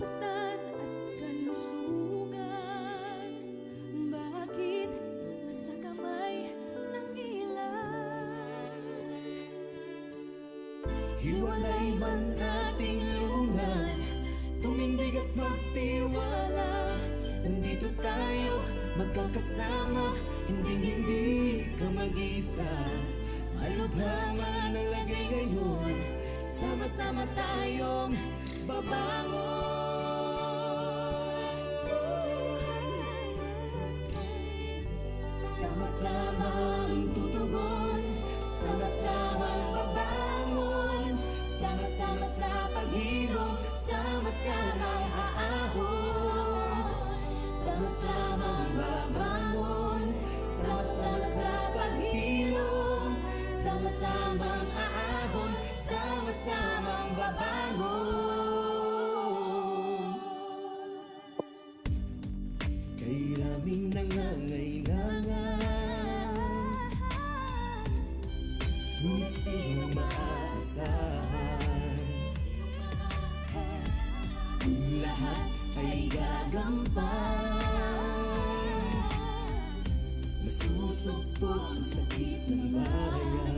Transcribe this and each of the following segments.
karapatan at kalusugan. Bakit nasa kamay ng ilan? Hiwalay man ating lungan, tumindig at magtiwala. Nandito tayo magkakasama, hindi ka mag-isa. Malubha man ang lagay ngayon, sama-sama tayong babangon. Sama-samang tutugon, sama-samang babangon. Sama-sama sa paghilom, sama-samang aahon. Sama-samang babangon, sama-sama sa paghilom, sama-samang aahon, sama-samang babangon. Kay raming nangangailangan, ngunit sinong maaasahan? Kung lahat ay gagampan, masusugpo ang sakit ng bayan.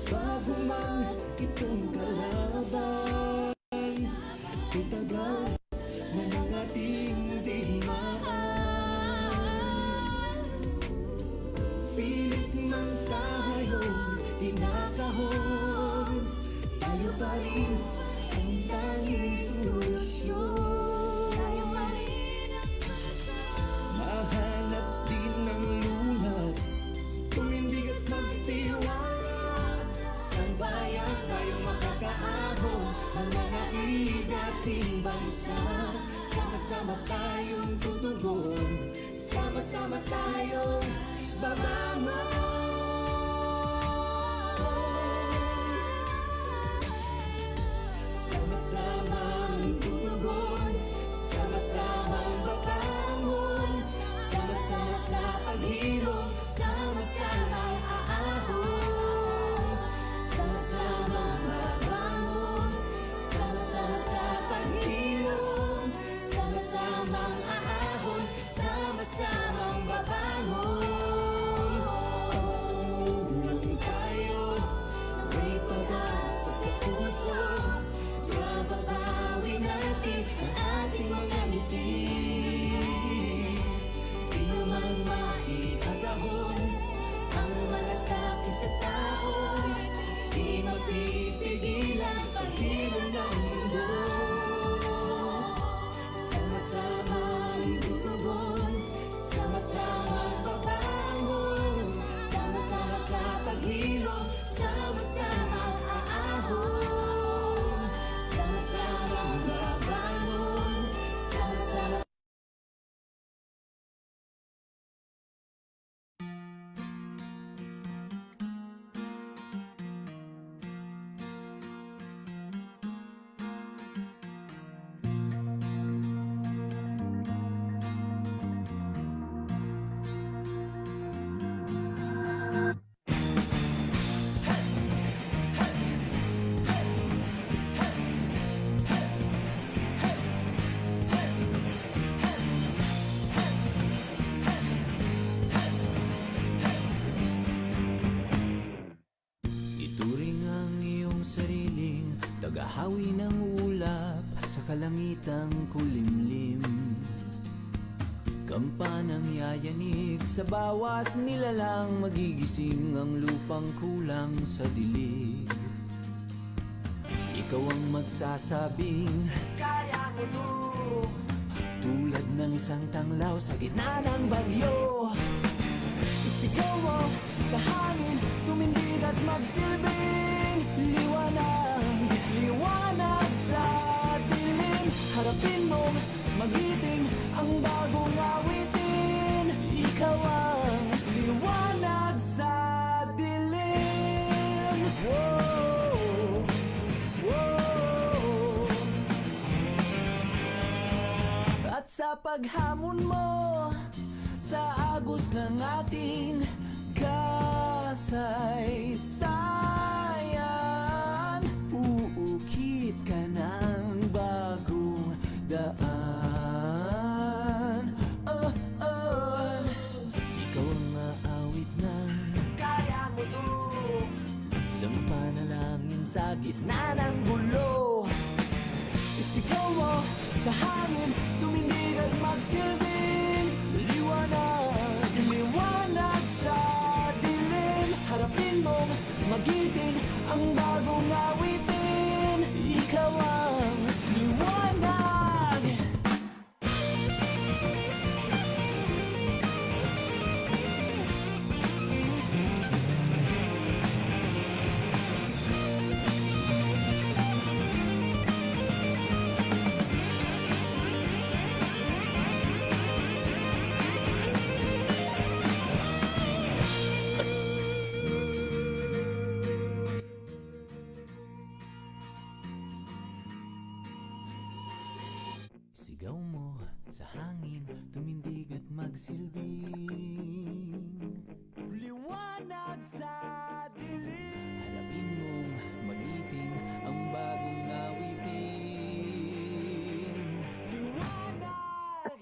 Bago man itong kalaban, itagal na ng ating digmaan. Pilit man tayong kinakahon, tayo pa rin ang tanging solusyon. Mahanap din ng lunas, tumindig at magtiwala. Sambayan tayong makakaahon, mananaig ating bansa. Sama-sama tayong tutugon, sama-sama tayong babangon. Sama-samang tutugon, sama-samang babangon. Sama-sama sa paghilom, sama-samang aahon. Sama-samang babangon, sama-sama sa paghilom, sama-samang aahon, sama-samang babangon. Pagsulong tayo, may pag-asa sa puso. Mababawi natin ang ating mga ngiti. Di naman maiagahon ang malasakit sa tao. Di mapipigilan paghilom ng mundo. Sama-samang tutugon, sama-samang babangon. Sama-sama sa paghilom, sama-samang aahon. Sama-samang babangon, sama-sama. Ituring ang iyong sariling tagahawi ng ulap sa kalangitang kulimlim. Kampanang yayanig sa bawat nilalang, magigising ang lupang kulang sa dilig. Ikaw ang magsasabing kaya mo to, tulad ng isang tanglaw sa gitna ng bagyo. Isigaw mo sa hangin, tumindig at magsilbing liwanag, liwanag sa dilim. Harapin mo, magiting ang bagong awitin. Ikaw ang liwanag sa dilim. Whoa, whoa. At sa paghamon mo sa agos ng ating kasaysayan, uukit ka na manalangin sa gitna ng gulo. Isigaw mo sa hangin, tumindig at magsilbing liwanag, liwanag sa dilim. Harapin mong magiting ang bagong awitin. Ikaw ang liwanag. Sigaw mo sa hangin, tumindig at magsilbing liwanag sa dilim. Harapin mong magiting ang bagong awitin. Liwanag!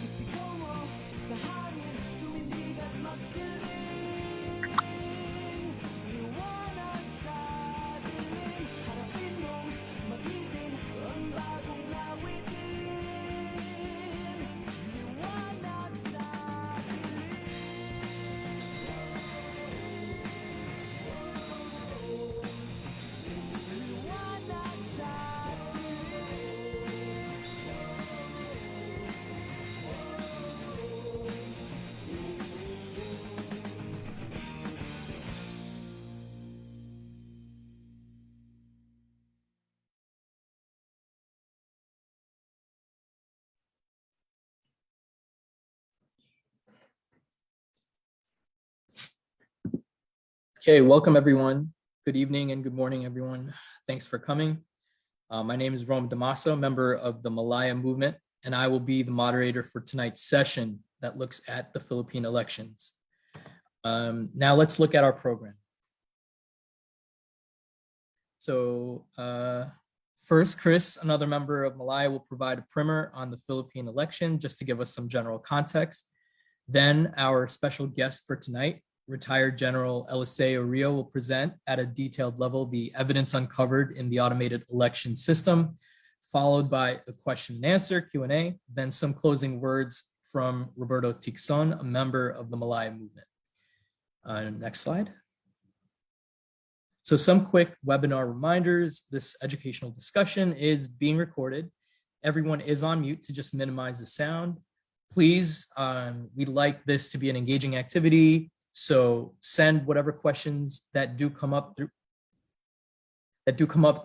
Isigaw mo sa hangin, tumindig at magsilbing liwanag sa dilim. Harapin mong magiting ang bagong awitin. Liwanag sa dilim. Liwanag sa Okay, welcome everyone. Good evening and good morning, everyone. Thanks for coming. My name is Rome Damaso, member of the Malaya movement, and I will be the moderator for tonight's session that looks at the Philippine elections. Now let's look at our program. So first, Chris, another member of Malaya, will provide a primer on the Philippine election just to give us some general context. Then our special guest for tonight, retired General Ely Rio, will present at a detailed level the evidence uncovered in the automated election system, followed by a question and answer, Q&A, then some closing words from Roberto Tixon, a member of the Malaya movement. Next slide. So some quick webinar reminders. This educational discussion is being recorded. Everyone is on mute to just minimize the sound. Please, we'd like this to be an engaging activity. So send whatever questions that do come up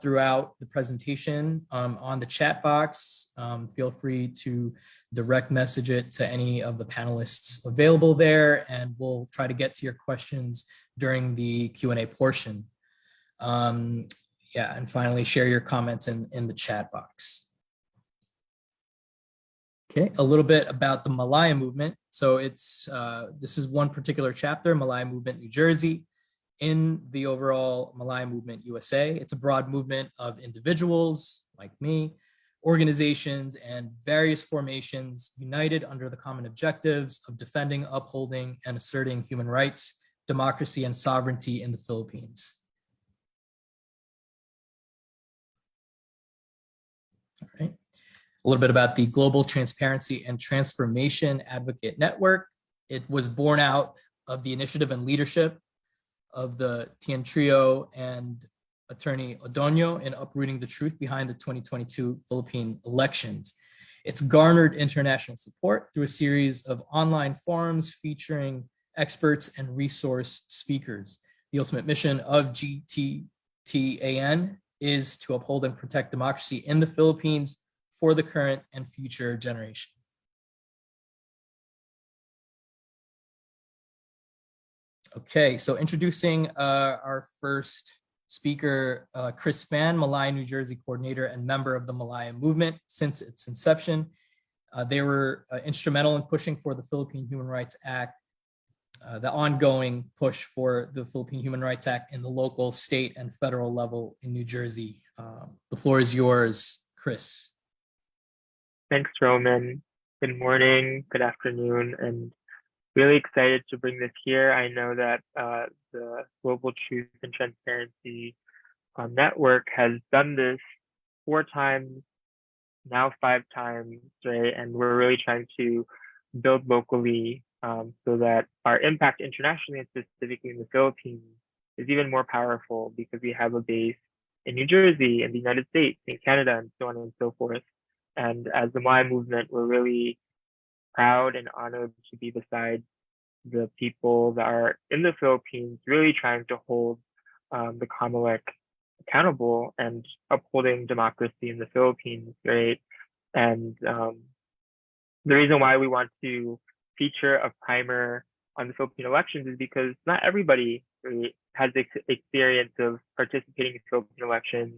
throughout the presentation on the chat box. Feel free to direct message it to any of the panelists available there, and we'll try to get to your questions during the Q&A portion. And finally, share your comments in the chat box. Okay, a little bit about the Malaya movement. So this is one particular chapter, Malaya Movement New Jersey, in the overall Malaya Movement USA. It's a broad movement of individuals like me, organizations, and various formations united under the common objectives of defending, upholding, and asserting human rights, democracy, and sovereignty in the Philippines. All right. A little bit about the Global Transparency and Transformation Advocate Network. It was born out of the initiative and leadership of the Tian Trio and Attorney Odoño in uprooting the truth behind the 2022 Philippine elections. It's garnered international support through a series of online forums featuring experts and resource speakers. The ultimate mission of GTTAN is to uphold and protect democracy in the Philippines for the current and future generation. Okay, so introducing our first speaker, Chris Spann, Malaya New Jersey coordinator and member of the Malaya movement since its inception. They were instrumental in pushing for the Philippine Human Rights Act, the ongoing push for the Philippine Human Rights Act in the local, state, and federal level in New Jersey. The floor is yours, Chris. Thanks, Roman. Good morning, good afternoon, and really excited to bring this here. I know that the Global Truth and Transparency Network has done this 4 times, now 5 times, right? And we're really trying to build locally so that our impact internationally and specifically in the Philippines is even more powerful because we have a base in New Jersey, in the United States, in Canada, and so on and so forth. And as the Malaya movement, we're really proud and honored to be beside the people that are in the Philippines, really trying to hold the Comelec accountable and upholding democracy in the Philippines, right? And the reason why we want to feature a primer on the Philippine elections is because not everybody really has the experience of participating in Philippine elections.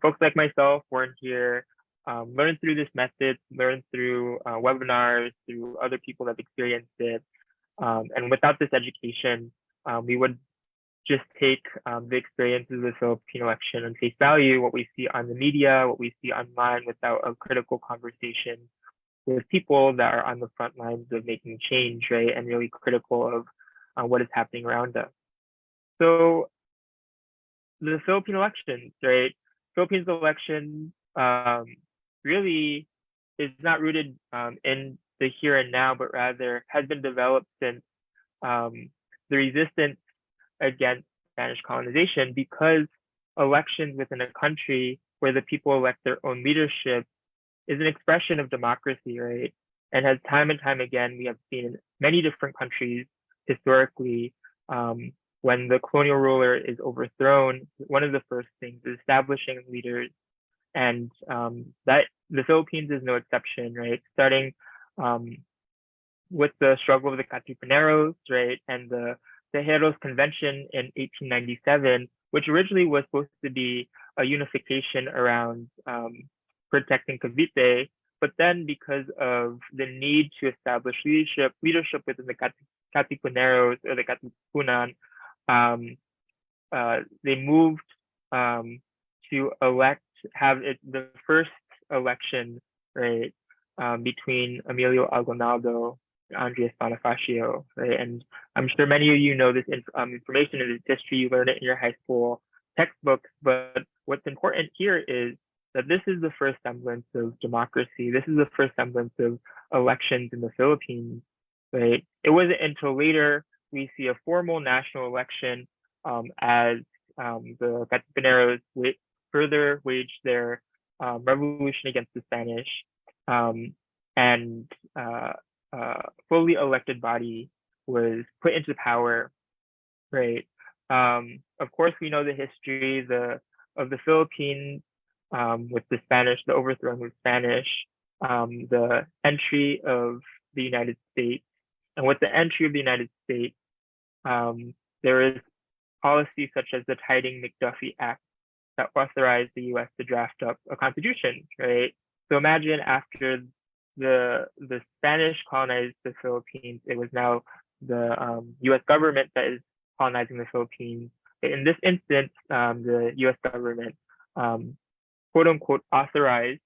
Folks like myself weren't here, learned through this method, learned through webinars, through other people that have experienced it. And without this education, we would just take the experiences of the Philippine election on face value, what we see on the media, what we see online, without a critical conversation with people that are on the front lines of making change, right? And really critical of what is happening around us. So the Philippine elections, right? Philippines election really is not rooted in the here and now, but rather has been developed since the resistance against Spanish colonization, because elections within a country where the people elect their own leadership is an expression of democracy, right? And as time and time again, we have seen in many different countries historically, when the colonial ruler is overthrown, one of the first things is establishing leaders. And that the Philippines is no exception, right? Starting with the struggle of the Katipuneros, right? And the Tejeros Convention in 1897, which originally was supposed to be a unification around protecting Cavite, but then because of the need to establish leadership within the Katipuneros or the Katipunan, they moved to have it the first election, right, between Emilio Aguinaldo and Andres Bonifacio, right? And I'm sure many of you know this information in this history. You learned it in your high school textbooks. But what's important here is that this is the first semblance of democracy. This is the first semblance of elections in the Philippines, right? It wasn't until later we see a formal national election as the Katipuneros further waged their revolution against the Spanish, and fully elected body was put into power, right? Of course, we know the history of the Philippines with the Spanish, the overthrow of the Spanish, the entry of the United States, and with the entry of the United States, there is policies such as the Tiding-McDuffie Act that authorized the U.S. to draft up a constitution, right? So imagine after the Spanish colonized the Philippines, it was now the U.S. government that is colonizing the Philippines. In this instance, the U.S. government, quote unquote, authorized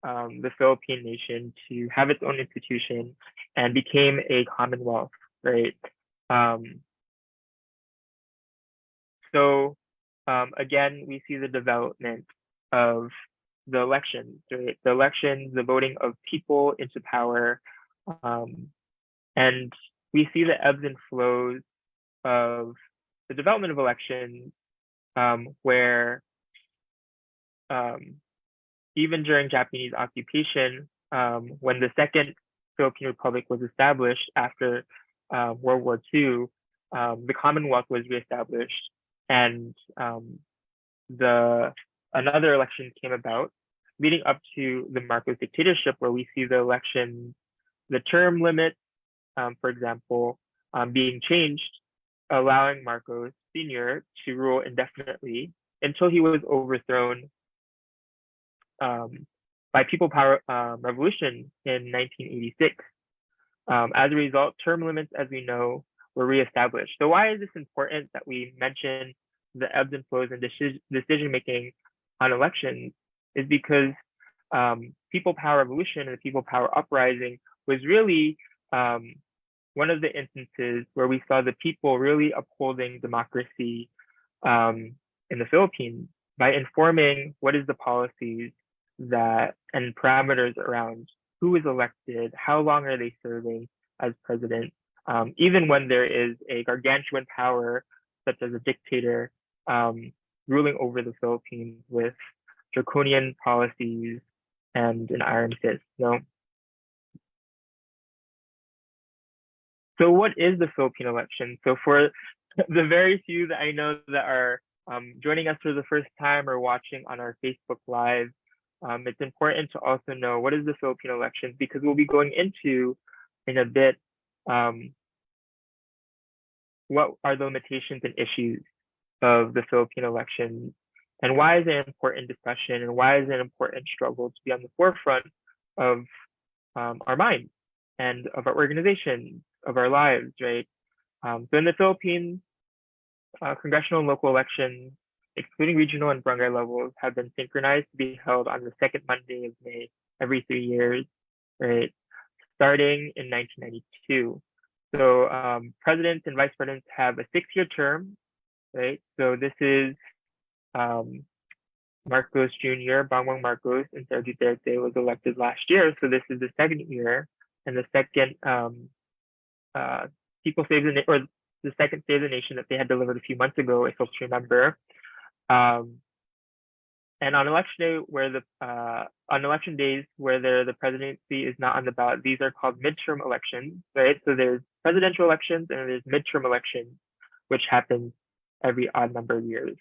the Philippine nation to have its own institution and became a commonwealth, right? So again, we see the development of the elections, right? The elections, the voting of people into power, and we see the ebbs and flows of the development of elections, where even during Japanese occupation, when the Second Philippine Republic was established after World War II, the Commonwealth was reestablished, and another election came about, leading up to the Marcos dictatorship, where we see the election, the term limit, for example, being changed, allowing Marcos Sr. to rule indefinitely until he was overthrown by People Power Revolution in 1986. As a result, term limits, as we know, were reestablished. So why is this important that we mention the ebbs and flows and decision making on elections? Is because People Power Revolution and the People Power Uprising was really one of the instances where we saw the people really upholding democracy in the Philippines by informing what is the policies that and parameters around who is elected, how long are they serving as president, even when there is a gargantuan power such as a dictator ruling over the Philippines with draconian policies and an iron fist. So what is the Philippine election? So for the very few that I know that are joining us for the first time or watching on our Facebook Live, it's important to also know what is the Philippine election, because we'll be going into in a bit what are the limitations and issues of the Philippine elections, and why is it an important discussion, and why is it an important struggle to be on the forefront of our minds and of our organizations, of our lives, right? So in the Philippines, congressional and local elections, excluding regional and barangay levels, have been synchronized to be held on the second Monday of May every 3 years, right? Starting in 1992. So presidents and vice presidents have a 6-year term, right? So this is Marcos Jr., Bongbong Marcos, and Sara Duterte was elected last year. So this is the second year, and the second People Save the or the second Save the Nation that they had delivered a few months ago, if folks remember. And on election day, where on election days where the presidency is not on the ballot, these are called midterm elections, right? So there's presidential elections and there's midterm elections, which happens every odd number of years.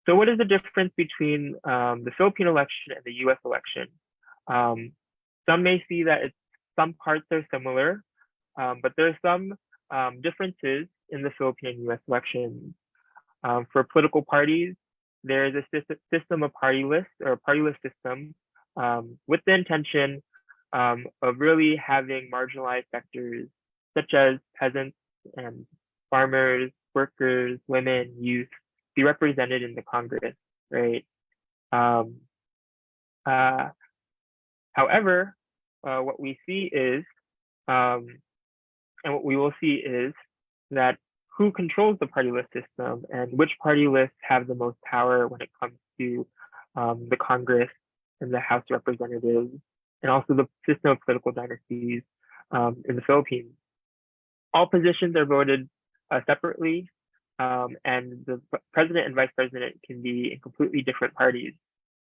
So what is the difference between the Philippine election and the U.S. election? Some may see that some parts are similar, but there are some differences in the Philippine and U.S. elections. For political parties, there is a system of party lists, or a party list system, with the intention of really having marginalized sectors such as peasants and farmers, workers, women, youth be represented in the Congress, right? However, what we see is, and what we will see is that who controls the party list system and which party lists have the most power when it comes to the Congress and the House of Representatives, and also the system of political dynasties in the Philippines. All positions are voted separately, and the president and vice president can be in completely different parties,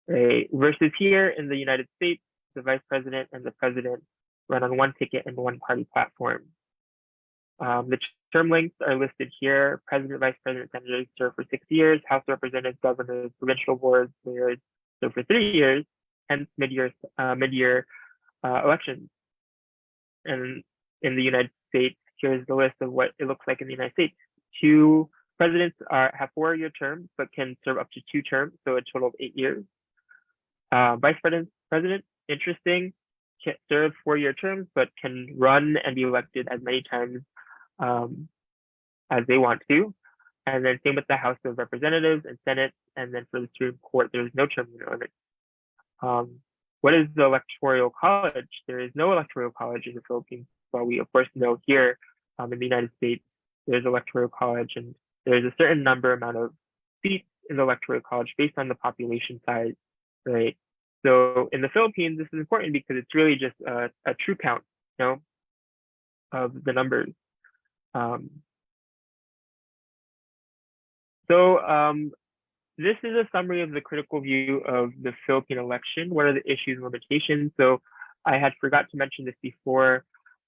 right? Versus here in the United States, the vice president and the president run on one ticket and one party platform. The term lengths are listed here. President, vice president, senators serve for 6 years. House of Representatives, governors, provincial boards, mayors serve for 3 years, hence mid-year elections. And in the United States, here's the list of what it looks like in the United States. 2 presidents have 4-year terms, but can serve up to 2 terms, so a total of 8 years. Vice president, interesting, can't serve 4-year terms, but can run and be elected as many times as they want to. And then same with the House of Representatives and Senate. And then for the Supreme Court, there's no term limit. What is the Electoral College? There is no Electoral College in the Philippines. While we, of course, know here in the United States, there's Electoral College, and there's a certain amount of seats in the Electoral College based on the population size, right? So in the Philippines, this is important because it's really just a true count, of the numbers. This is a summary of the critical view of the Philippine election. What are the issues and limitations? So I had forgot to mention this before,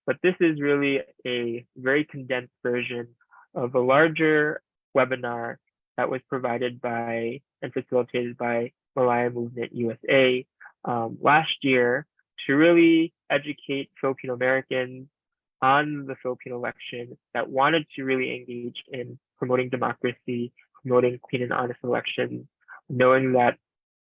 but this is really a very condensed version of a larger webinar that was provided by and facilitated by Malaya Movement USA last year to really educate Filipino Americans on the Philippine election that wanted to really engage in promoting democracy, promoting clean and honest elections, knowing that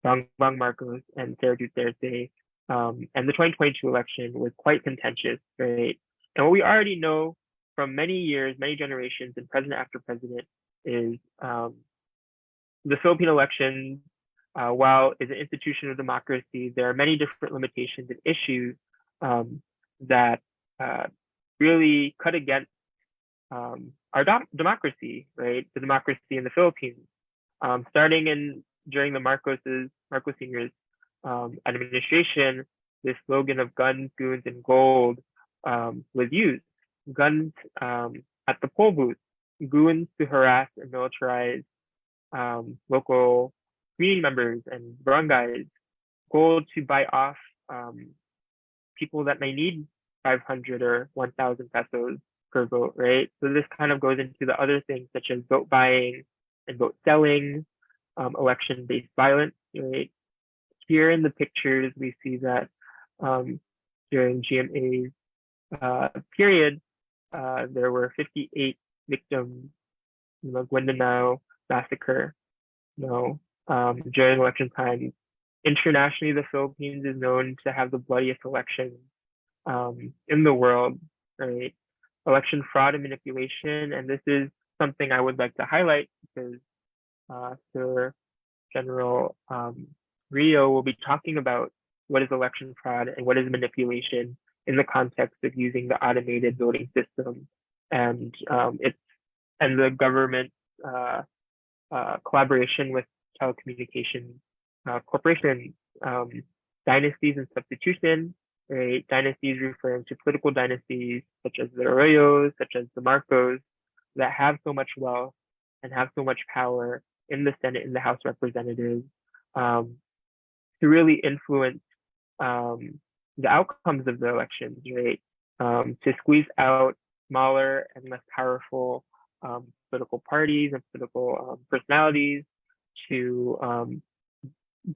Bongbong Marcos and Sara Duterte and the 2022 election was quite contentious, right? And what we already know from many years, many generations, and president after president is the Philippine election, while is an institution of democracy, there are many different limitations and issues that really cut against our democracy, right? The democracy in the Philippines, starting during the Marcos Senior's administration. This slogan of guns, goons, and gold was used. Guns at the poll booth, goons to harass and militarize local community members and barangays, gold to buy off people that may need 500 or 1,000 pesos per vote, right? So this kind of goes into the other things such as vote buying and vote selling, election-based violence, right? Here in the pictures, we see that during GMA's period, there were 58 victims in the Guindanao massacre, during election time. Internationally, the Philippines is known to have the bloodiest elections in the world, right? Election fraud and manipulation, and this is something I would like to highlight because Sir General Rio will be talking about what is election fraud and what is manipulation in the context of using the automated voting system and the government collaboration with telecommunications corporations, dynasties and substitution, right? Dynasties referring to political dynasties such as the Arroyos, such as the Marcos, that have so much wealth and have so much power in the Senate and the House of Representatives to really influence the outcomes of the elections, right? To squeeze out smaller and less powerful political parties and political personalities, to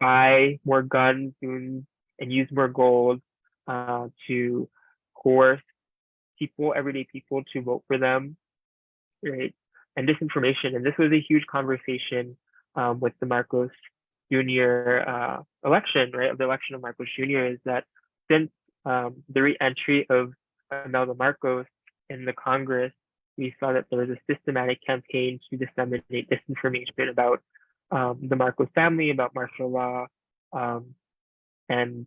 buy more guns and use more gold to coerce people, everyday people, to vote for them, right? And disinformation. And this was a huge conversation with the Marcos Jr. Election, right? Of the election of Marcos Jr. is that since the re-entry of Imelda Marcos in the Congress, we saw that there was a systematic campaign to disseminate disinformation about the Marcos family, about martial law. And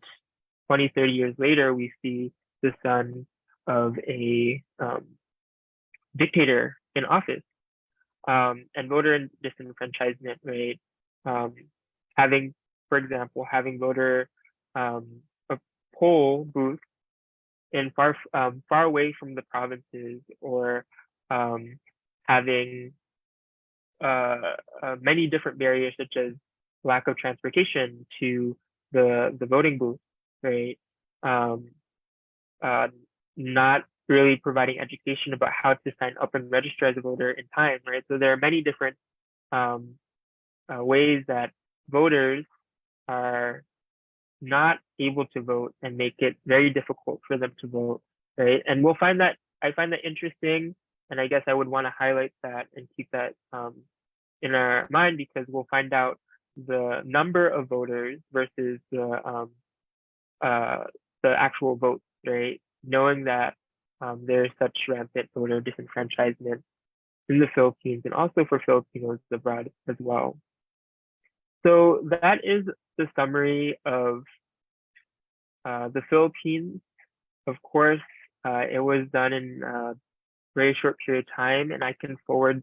20, 30 years later, we see the son of a dictator in office, and voter disenfranchisement, right? Having, for example, having voter a poll booth in far away from the provinces, or having many different barriers such as lack of transportation to the voting booth, right? Not really providing education about how to sign up and register as a voter in time, right? So there are many different ways that voters are not able to vote and make it very difficult for them to vote, right? And I find that interesting, and I guess I would want to highlight that and keep that in our mind, because we'll find out the number of voters versus the actual votes, right? Knowing that there is such rampant voter disenfranchisement in the Philippines and also for Filipinos abroad as well. So that is the summary of the Philippines. Of course, it was done in a very short period of time, and I can forward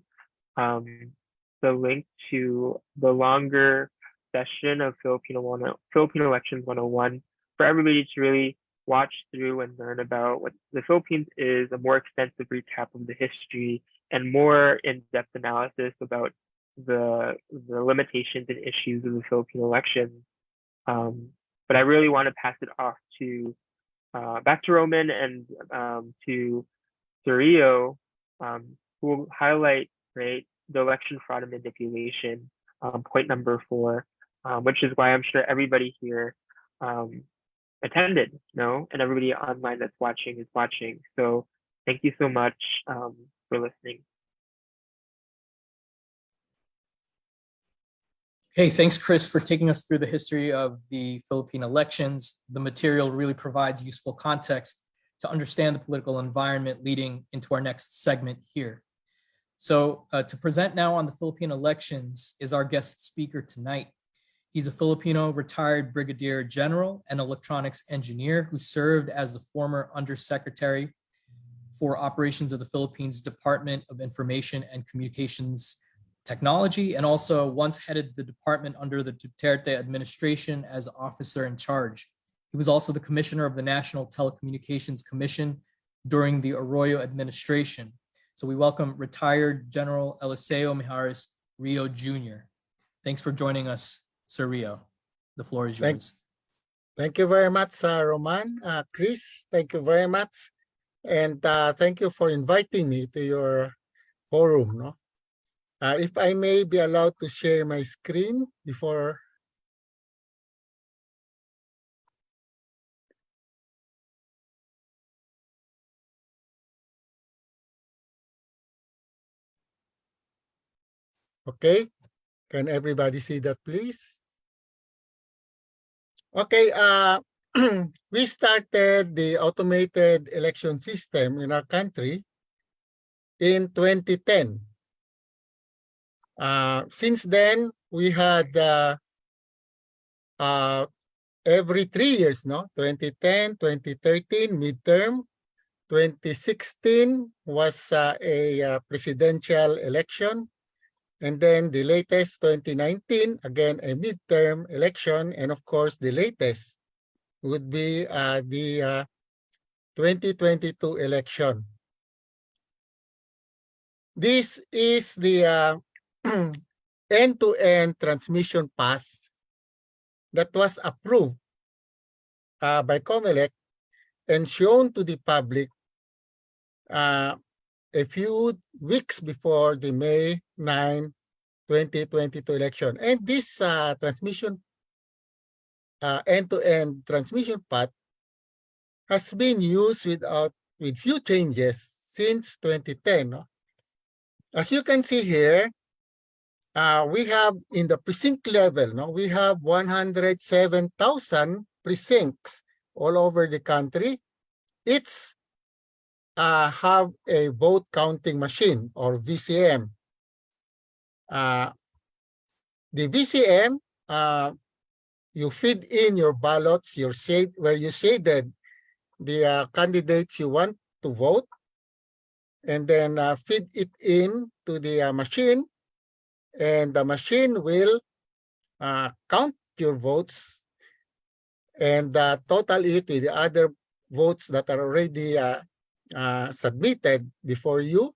the link to the longer session of Philippine Elections 101 for everybody to really watch through and learn about what the Philippines is, a more extensive recap of the history and more in-depth analysis about the limitations and issues of the Philippine elections. But I really want to pass it off to back to Roman and to Rio, who will highlight, right, the election fraud and manipulation, point number 4, which is why I'm sure everybody here attended, and everybody online that's watching is watching. So thank you so much for listening. Hey, thanks, Chris, for taking us through the history of the Philippine elections. The material really provides useful context to understand the political environment leading into our next segment here. So to present now on the Philippine elections is our guest speaker tonight. He's a Filipino retired brigadier general and electronics engineer who served as the former undersecretary for operations of the Philippines Department of Information and Communications Technology, and also once headed the department under the Duterte administration as officer in charge. He was also the commissioner of the National Telecommunications Commission during the Arroyo administration. So we welcome retired General Eliseo Mijares Rio Jr. Thanks for joining us, Sir Rio. The floor is yours. Thank you very much, Roman. Chris, thank you very much. And thank you for inviting me to your forum. No? If I may be allowed to share my screen before. Okay, can everybody see that, please? Okay, we started the automated election system in our country in 2010. Since then, we had every 3 years, no? 2010, 2013, midterm. 2016 was a presidential election. And then the latest, 2019, again, a midterm election. And of course, the latest would be the 2022 election. This is the end-to-end transmission path that was approved by COMELEC and shown to the public a few weeks before the May 9, 2022 election. And this transmission, end-to-end transmission path has been used with few changes since 2010. No? As you can see here, we have in the precinct level, no, we have 107,000 precincts all over the country. It's have a vote counting machine or VCM. The VCM, you feed in your ballots, where you shaded the candidates you want to vote, and then feed it in to the machine, and the machine will count your votes and total it with the other votes that are already submitted before you.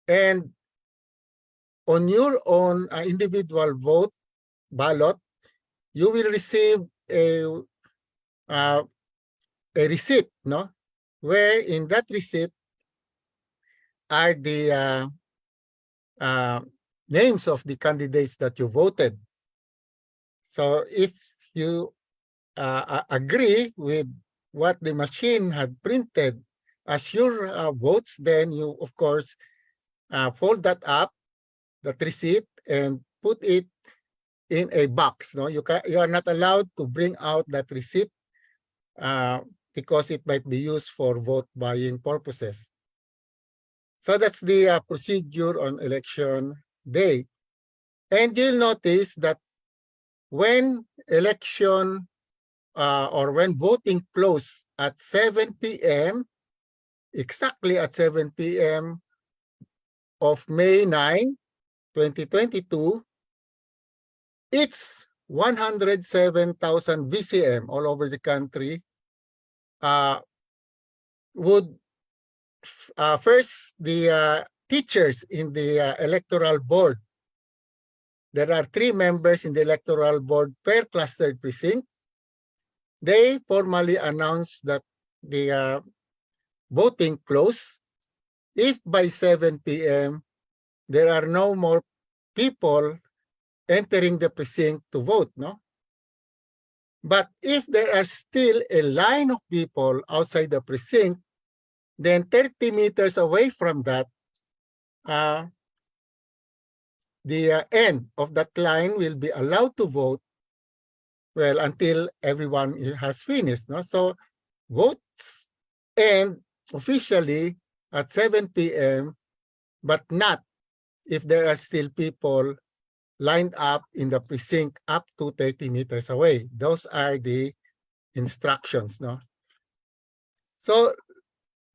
And on your own individual ballot, you will receive a receipt, no? Where in that receipt are the names of the candidates that you voted. So if you agree with what the machine had printed as your votes, then you, of course, fold that up, that receipt, and put it in a box. No, you are not allowed to bring out that receipt because it might be used for vote buying purposes. So that's the procedure on election day. And you'll notice that when election or when voting closed at 7 p.m., exactly at 7 p.m. of May 9, 2022, it's 107,000 VCM all over the country would first the teachers in the electoral board. There are 3 members in the electoral board per clustered precinct. They formally announced that the voting closed. If by 7 p.m. there are no more people entering the precinct to vote, no? But if there are still a line of people outside the precinct, then 30 meters away from that, the end of that line will be allowed to vote, well, until everyone has finished. No? So votes end officially at 7 p.m., but not if there are still people lined up in the precinct up to 30 meters away. Those are the instructions, no? So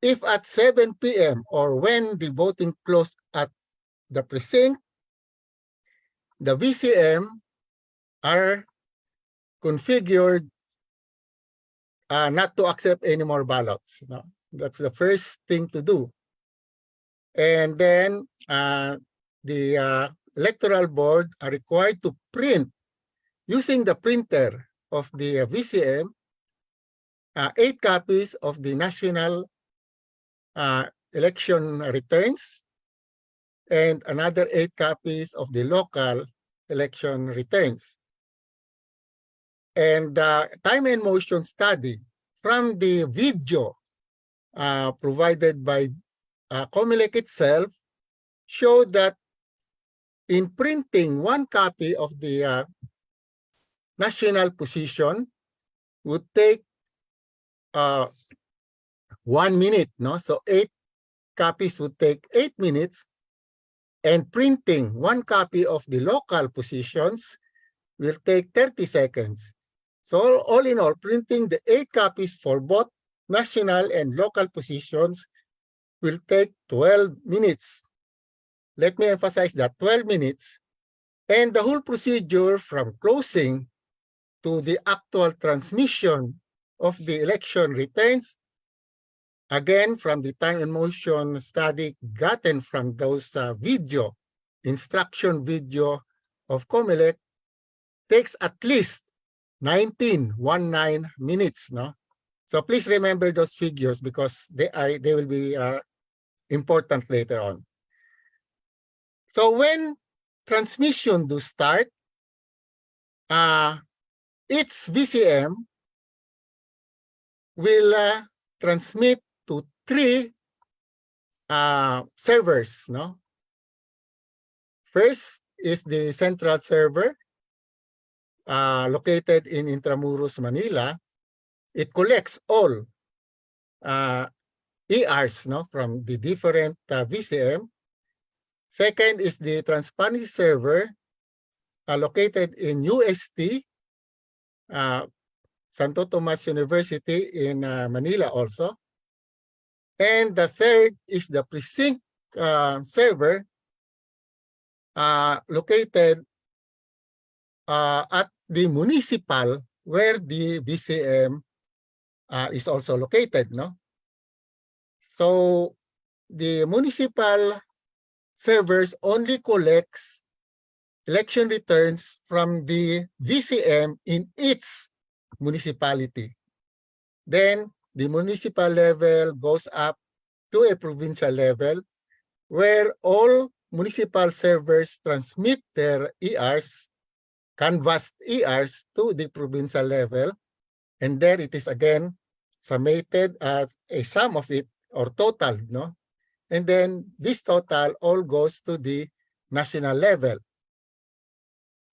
if at 7 p.m. or when the voting closed at the precinct, the VCM are configured not to accept any more ballots. No? That's the first thing to do. And then the electoral board are required to print using the printer of the VCM 8 copies of the national election returns and another 8 copies of the local election returns. And time and motion study from the video provided by COMELEC itself showed that in printing 1 copy of the national position would take 1 minute, no? So 8 copies would take 8 minutes, and printing 1 copy of the local positions will take 30 seconds. So all in all, printing the 8 copies for both national and local positions will take 12 minutes. Let me emphasize that 12 minutes. And the whole procedure from closing to the actual transmission of the election returns, again, from the time and motion study gotten from those instruction video of COMELEC, takes at least 19 minutes, no? So please remember those figures because they will be important later on. So when transmission do start, its VCM will transmit to 3 servers, no? First is the central server located in Intramuros, Manila. It collects all ERs, no, from the different VCM. Second is the transparency server located in UST, Santo Tomas University in Manila also. And the third is the precinct server located at the municipal where the VCM is also located, no? So the municipal servers only collects election returns from the VCM in its municipality. Then the municipal level goes up to a provincial level where all municipal servers transmit their ERs, canvassed ERs, to the provincial level. And there it is again summated as a sum of it or total, no? And then this total all goes to the national level.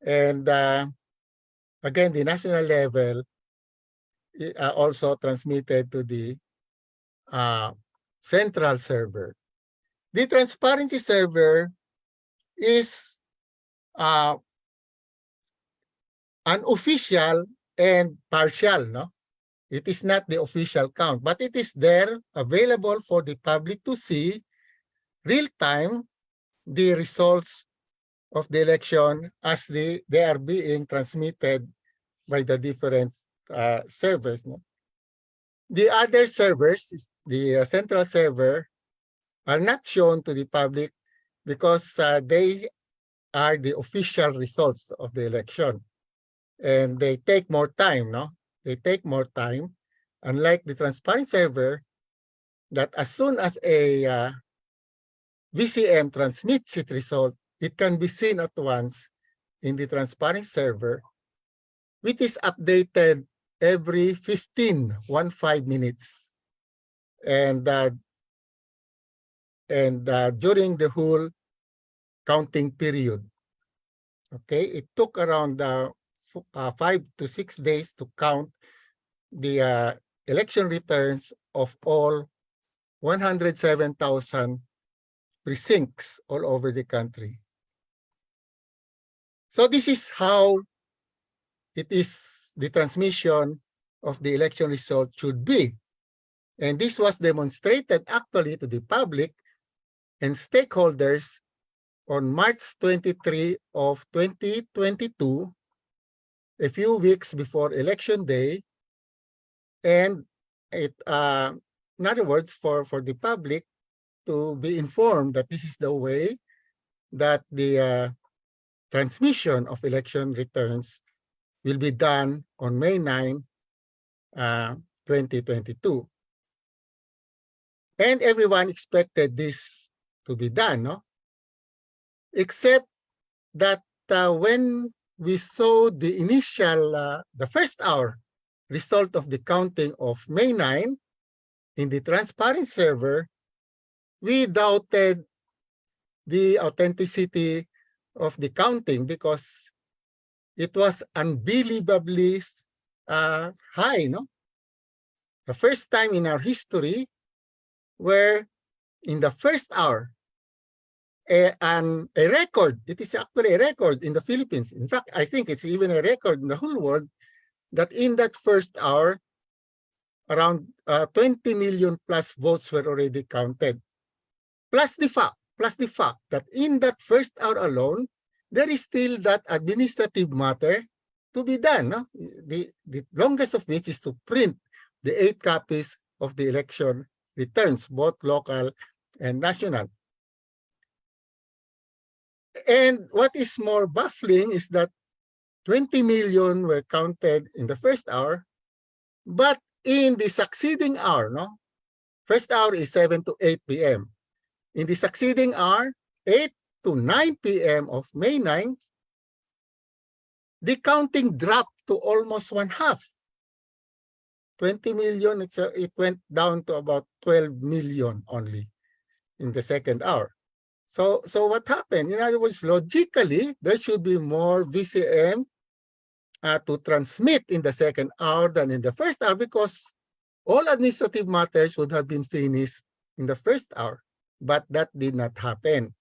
And again, the national level also transmitted to the central server. The transparency server is unofficial and partial, no? It is not the official count, but it is there available for the public to see real time the results of the election as they are being transmitted by the different servers. No? The other servers, the central server, are not shown to the public because they are the official results of the election. And they take more time, no? They take more time, unlike the transparent server, that as soon as a VCM transmits its result, it can be seen at once in the transparent server, which is updated every 15 minutes. And during the whole counting period. Okay, it took around 5 to 6 days to count the election returns of all 107,000 precincts all over the country. So this is how it is the transmission of the election result should be. And this was demonstrated actually to the public and stakeholders on March 23 of 2022, a few weeks before election day. And it, in other words, for the public to be informed that this is the way that the transmission of election returns will be done on May 9, 2022. And everyone expected this to be done, no? Except that when we saw the initial, the first hour result of the counting of May 9 in the transparent server, we doubted the authenticity of the counting because it was unbelievably high, no? The first time in our history where in the first hour, a record, it is actually a record in the Philippines. In fact, I think it's even a record in the whole world that in that first hour, around 20 million plus votes were already counted. Plus the fact that in that first hour alone, there is still that administrative matter to be done. No? The longest of which is to print the 8 copies of the election returns, both local and national. And what is more baffling is that 20 million were counted in the first hour, but in the succeeding hour, no? First hour is 7 to 8 p.m. In the succeeding hour, 8 to 9 p.m. of May 9th, the counting dropped to almost one half. 20 million, it went down to about 12 million only in the second hour. So what happened? In other words, logically, there should be more VCM to transmit in the second hour than in the first hour because all administrative matters would have been finished in the first hour, but that did not happen.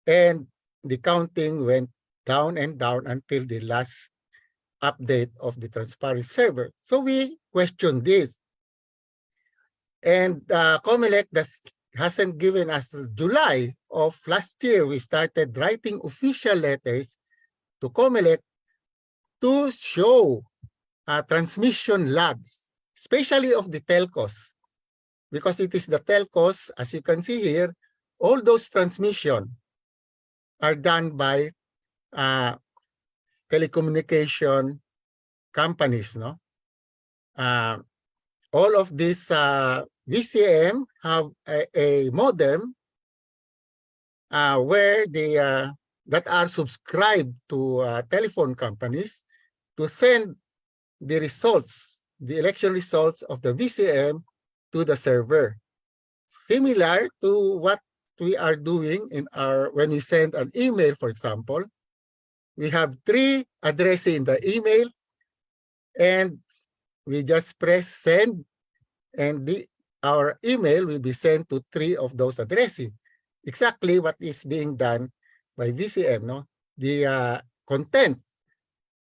And the counting went down and down until the last update of the transparent server. So we questioned this. And COMELEC hasn't given us. July of last year, we started writing official letters to COMELEC to show transmission lags, especially of the telcos, because it is the telcos, as you can see here, all those transmission are done by telecommunication companies, no? All of these VCM have a modem where they that are subscribed to telephone companies to send the results, the election results of the VCM to the server. Similar to what we are doing in when we send an email, for example, we have 3 addresses in the email, and we just press send, and our email will be sent to 3 of those addresses. Exactly what is being done by VCM. No, the content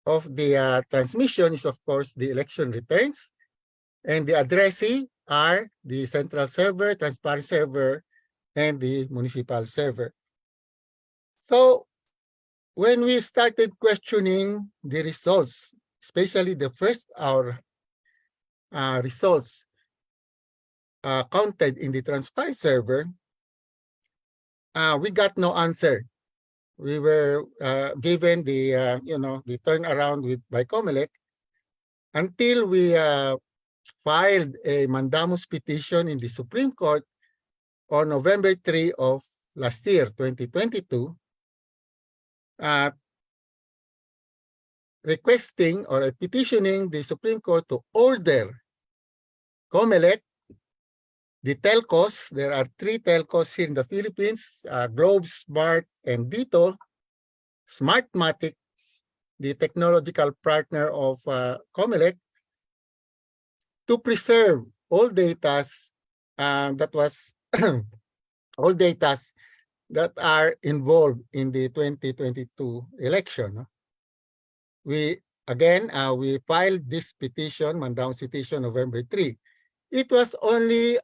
of the transmission is, of course, the election returns, and the addresses are the central server, transparent server, and the municipal server. So when we started questioning the results, especially the first hour results counted in the transparent server, we got no answer. We were given the the turnaround by COMELEC until we filed a mandamus petition in the Supreme Court on November 3 of last year, 2022, requesting or petitioning the Supreme Court to order COMELEC, the telcos. There are 3 telcos here in the Philippines, Globe, Smart, and Dito. Smartmatic, the technological partner of COMELEC, to preserve all data that was all data that are involved in the 2022 election. No? We filed this petition, Mandao's petition, November 3. It was only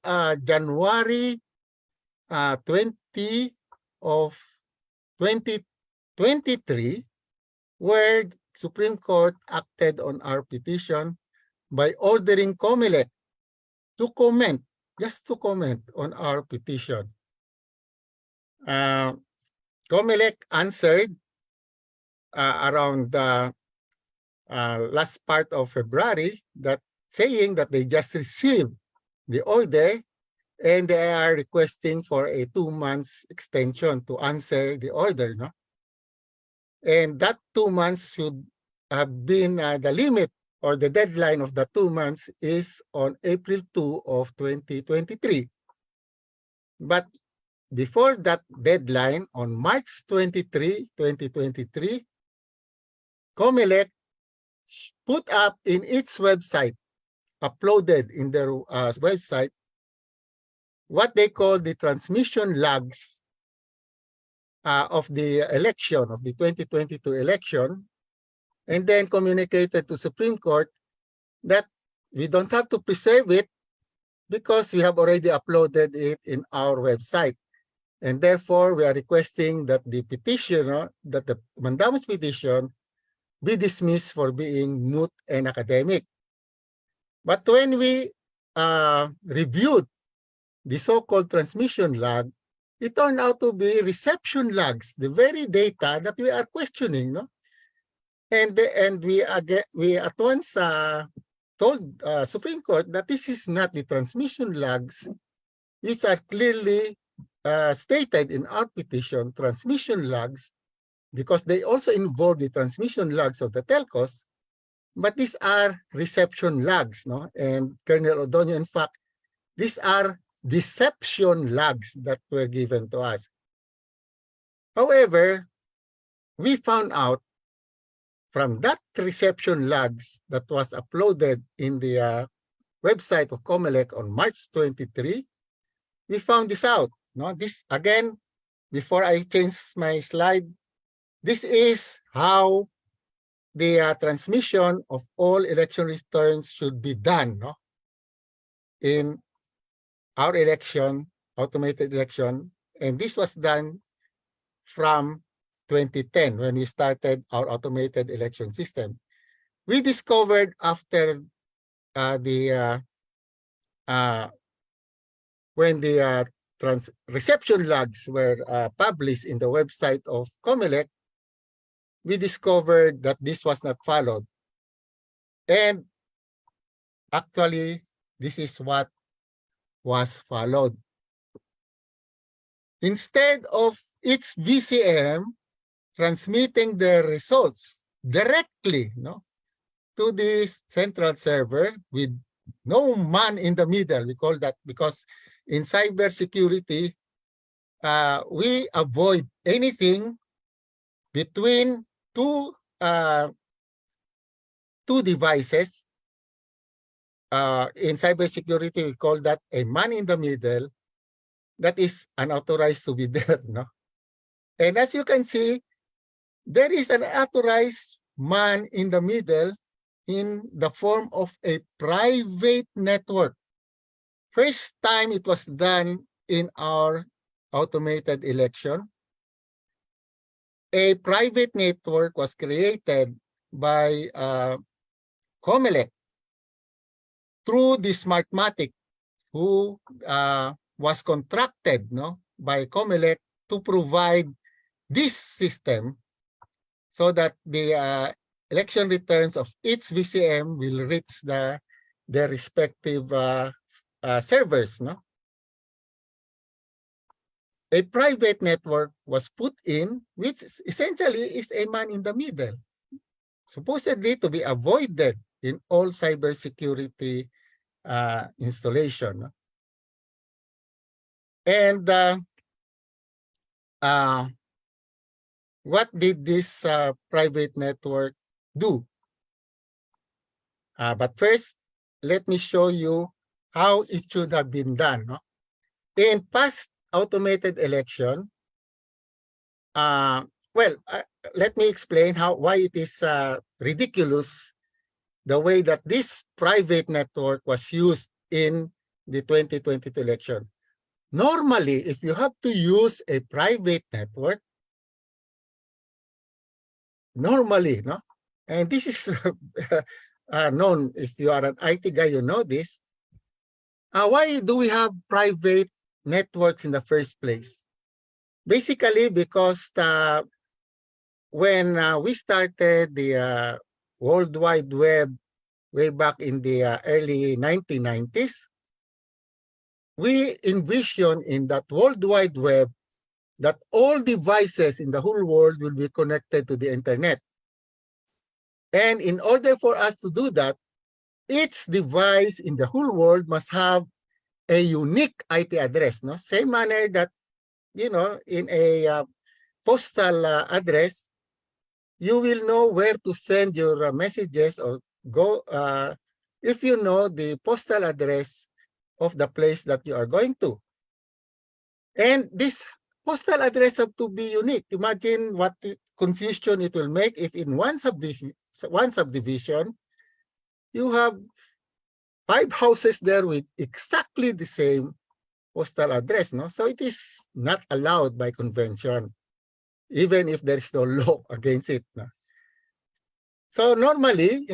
January 20 of 2023 where Supreme Court acted on our petition by ordering COMELEC to comment, just to comment on our petition. COMELEC answered around the last part of February, that saying that they just received the order and they are requesting for a 2 months extension to answer the order. No? And that 2 months should have been the limit, or the deadline of the 2 months is on April 2 of 2023. But before that deadline, on March 23, 2023, COMELEC put up in its website, uploaded in their website, what they call the transmission logs of the election, of the 2022 election, and then communicated to Supreme Court that we don't have to preserve it because we have already uploaded it in our website. And therefore, we are requesting that the petition, that the mandamus petition, be dismissed for being moot and academic. But when we reviewed the so-called transmission log, it turned out to be reception logs, the very data that we are questioning. No? And we at once told Supreme Court that this is not the transmission logs, which are clearly stated in our petition, transmission logs, because they also involve the transmission logs of the telcos, but these are reception logs. No? And Colonel Odonio, in fact, these are deception logs that were given to us. However, we found out from that reception logs that was uploaded in the website of COMELEC on March 23, we found this out. No? This, again, before I change my slide, this is how the transmission of all election returns should be done. No? In our election, automated election, and this was done from 2010 when we started our automated election system. We discovered after when the reception logs were published in the website of COMELEC, we discovered that this was not followed. And actually, this is what was followed. Instead of its VCM transmitting the results directly, no, to the central server with no man in the middle, we call that, because in cybersecurity, we avoid anything between two devices. In cybersecurity, we call that a man in the middle that is unauthorized to be there. No? And as you can see, there is an authorized man in the middle in the form of a private network. First time it was done in our automated election. A private network was created by COMELEC through the Smartmatic, who was contracted, no, by COMELEC to provide this system so that the election returns of each VCM will reach their respective servers. No? A private network was put in, which essentially is a man in the middle, supposedly to be avoided in all cybersecurity installation. No? And what did this private network do? But first, let me show you how it should have been done. No? In past automated election, well, let me explain why it is ridiculous the way that this private network was used in the 2022 election. Normally, if you have to use a private network, normally, no? And this is known, if you are an IT guy, you know this. Why do we have private networks in the first place? Basically, because when we started the World Wide Web way back in the early 1990s, we envisioned in that World Wide Web that all devices in the whole world will be connected to the internet. And in order for us to do that, each device in the whole world must have a unique IP address. No? Same manner that, you know, in a postal address, you will know where to send your messages or go if you know the postal address of the place that you are going to. And this postal address have to be unique. Imagine what confusion it will make if in one subdivision, you have 5 houses there with exactly the same postal address. No? So it is not allowed by convention, even if there is no law against it. No? So normally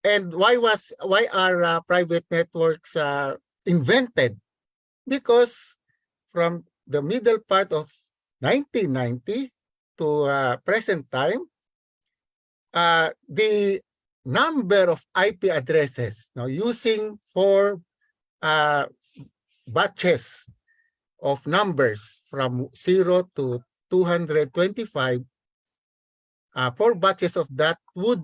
and why are private networks invented? Because from the middle part of 1990 to present time, the number of IP addresses now using 4 batches of numbers from 0 to 225, 4 batches of that would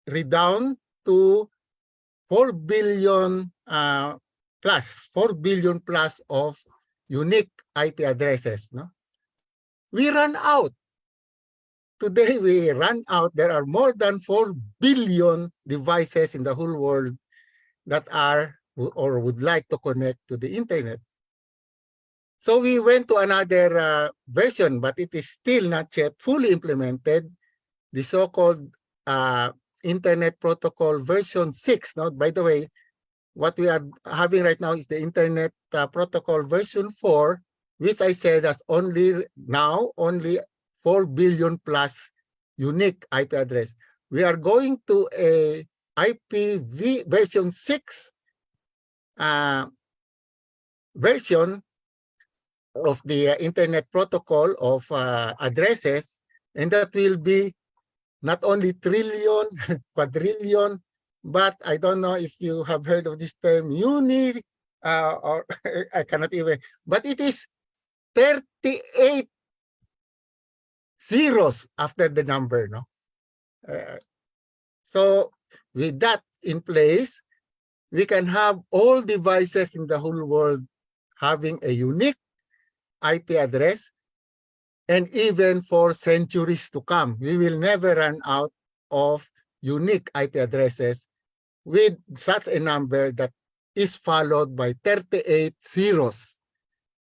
redound to 4 billion plus 4 billion plus of unique IP addresses. No? We run out. Today we run out. There are more than 4 billion devices in the whole world that are or would like to connect to the internet. So we went to another version, but it is still not yet fully implemented, the so-called Internet Protocol version 6. Now, by the way, what we are having right now is the Internet Protocol version 4, which I said has only 4 billion plus unique IP address. We are going to a IPv version 6 version of the Internet Protocol of addresses, and that will be not only trillion, quadrillion, but I don't know if you have heard of this term, or I cannot even, but it is 38 zeros after the number, no? So with that in place, we can have all devices in the whole world having a unique IP address, and even for centuries to come, we will never run out of unique IP addresses with such a number that is followed by 38 zeros.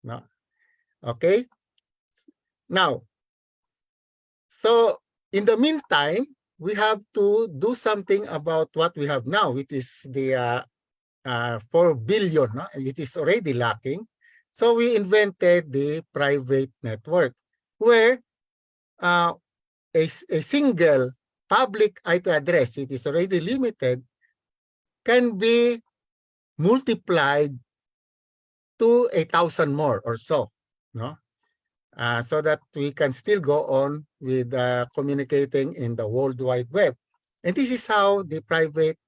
No? Okay? Now, so in the meantime, we have to do something about what we have now, which is the 4 billion, no? It is already lacking. So we invented the private network, where a single public IP address, it is already limited, can be multiplied to 1,000 more or so, no? So that we can still go on with communicating in the World Wide Web. And this is how the private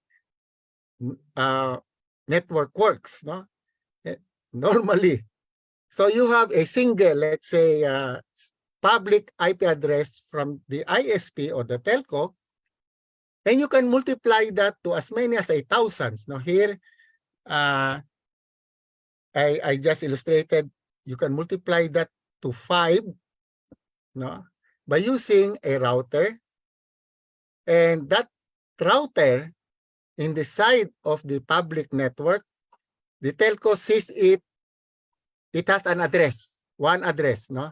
network works, no? Normally. So you have a single, let's say, public IP address from the ISP or the telco, and you can multiply that to as many as 1,000. Now here, I just illustrated, you can multiply that to 5, no, by using a router, and that router in the side of the public network, the telco sees it has an address, one address, no?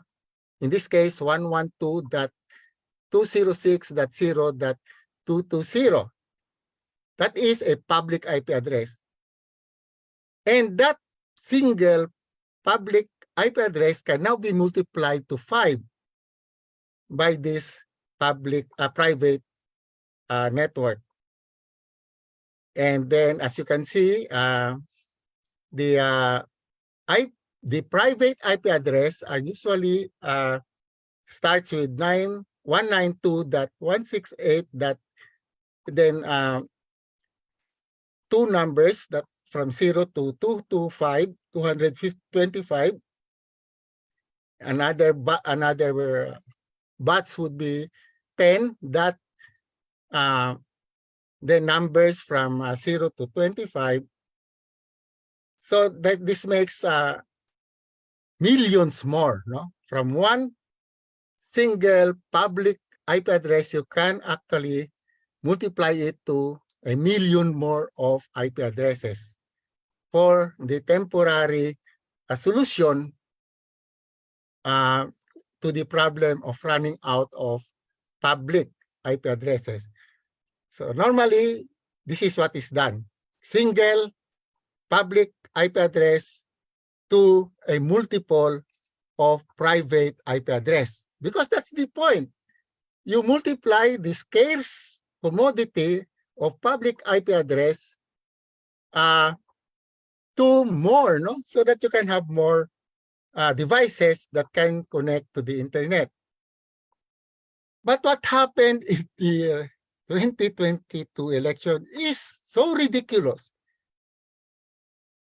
in this case 112.206.0.220. That is a public IP address. And that single public IP address can now be multiplied to 5 by this private network. And then, as you can see, the private IP address are usually starts with 192.168. Then two numbers that from 0 to 225, 225. Another bats would be 10. That the numbers from 0 to 25. So that this makes millions more, no? From one single public IP address, you can actually multiply it to a million more of IP addresses for the temporary solution to the problem of running out of public IP addresses. So normally, this is what is done. Single public IP address to a multiple of private IP address. Because that's the point. You multiply the scarce commodity of public IP address to more, no? So that you can have more devices that can connect to the internet. But what happened in the 2022 election is so ridiculous.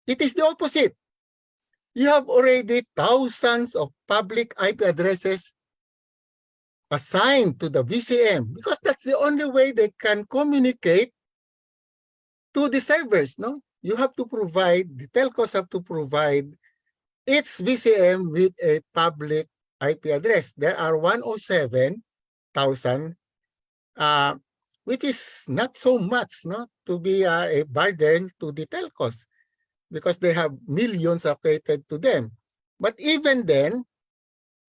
It is the opposite. You have already thousands of public IP addresses assigned to the VCM because that's the only way they can communicate to the servers, no? You have to provide, the telcos have to provide its VCM with a public IP address. There are 107,000, which is not so much, no, to be a burden to the telcos because they have millions allocated to them. But even then,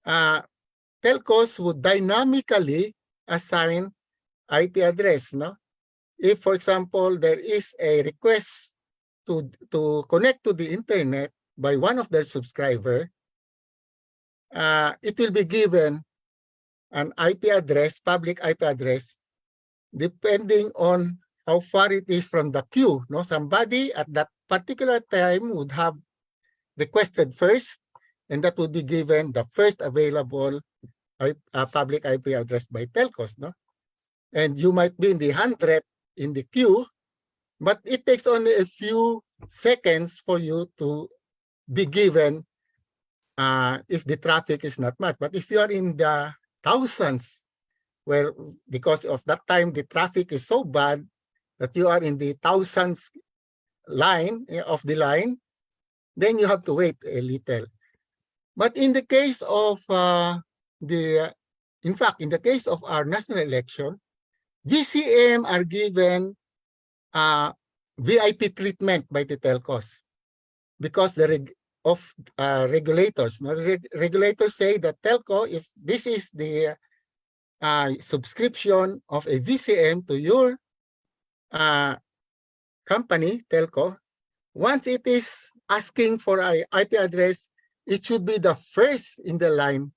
telcos would dynamically assign IP address, no? If, for example, there is a request to connect to the internet by one of their subscribers, it will be given an IP address, public IP address, depending on how far it is from the queue. No, somebody at that particular time would have requested first, and that would be given the first available public IP address by telcos. No, and you might be in the 100th in the queue, but it takes only a few seconds for you to be given if the traffic is not much. But if you are in the thousands, where because of that time the traffic is so bad that you are in the thousands line of the line, then you have to wait a little. But in the case of in fact, in the case of our national election, VCM are given VIP treatment by the telcos because regulators. Now, the regulators say that telco, if this is the subscription of a VCM to your company, telco, once it is asking for an IP address, it should be the first in the line,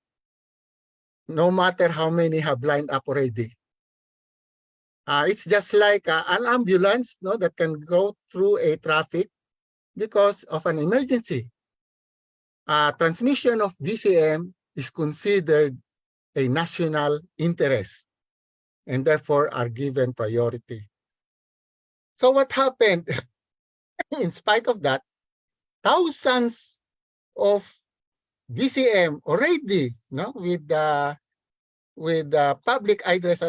no matter how many have lined up already. It's just like an ambulance, no, that can go through a traffic because of an emergency. Transmission of VCM is considered a national interest and therefore are given priority. So what happened? In spite of that, thousands of VCM already, no, with public address,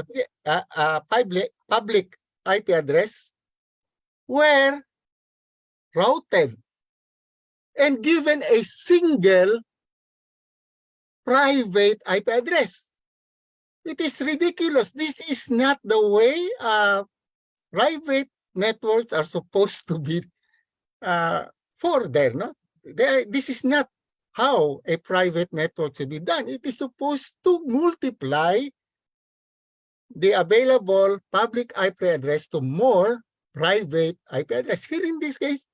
public IP address, were routed and given a single private IP address. It is ridiculous. This is not the way private networks are supposed to be for there. No, this is not how a private network should be done. It is supposed to multiply the available public IP address to more private IP address. Here in this case,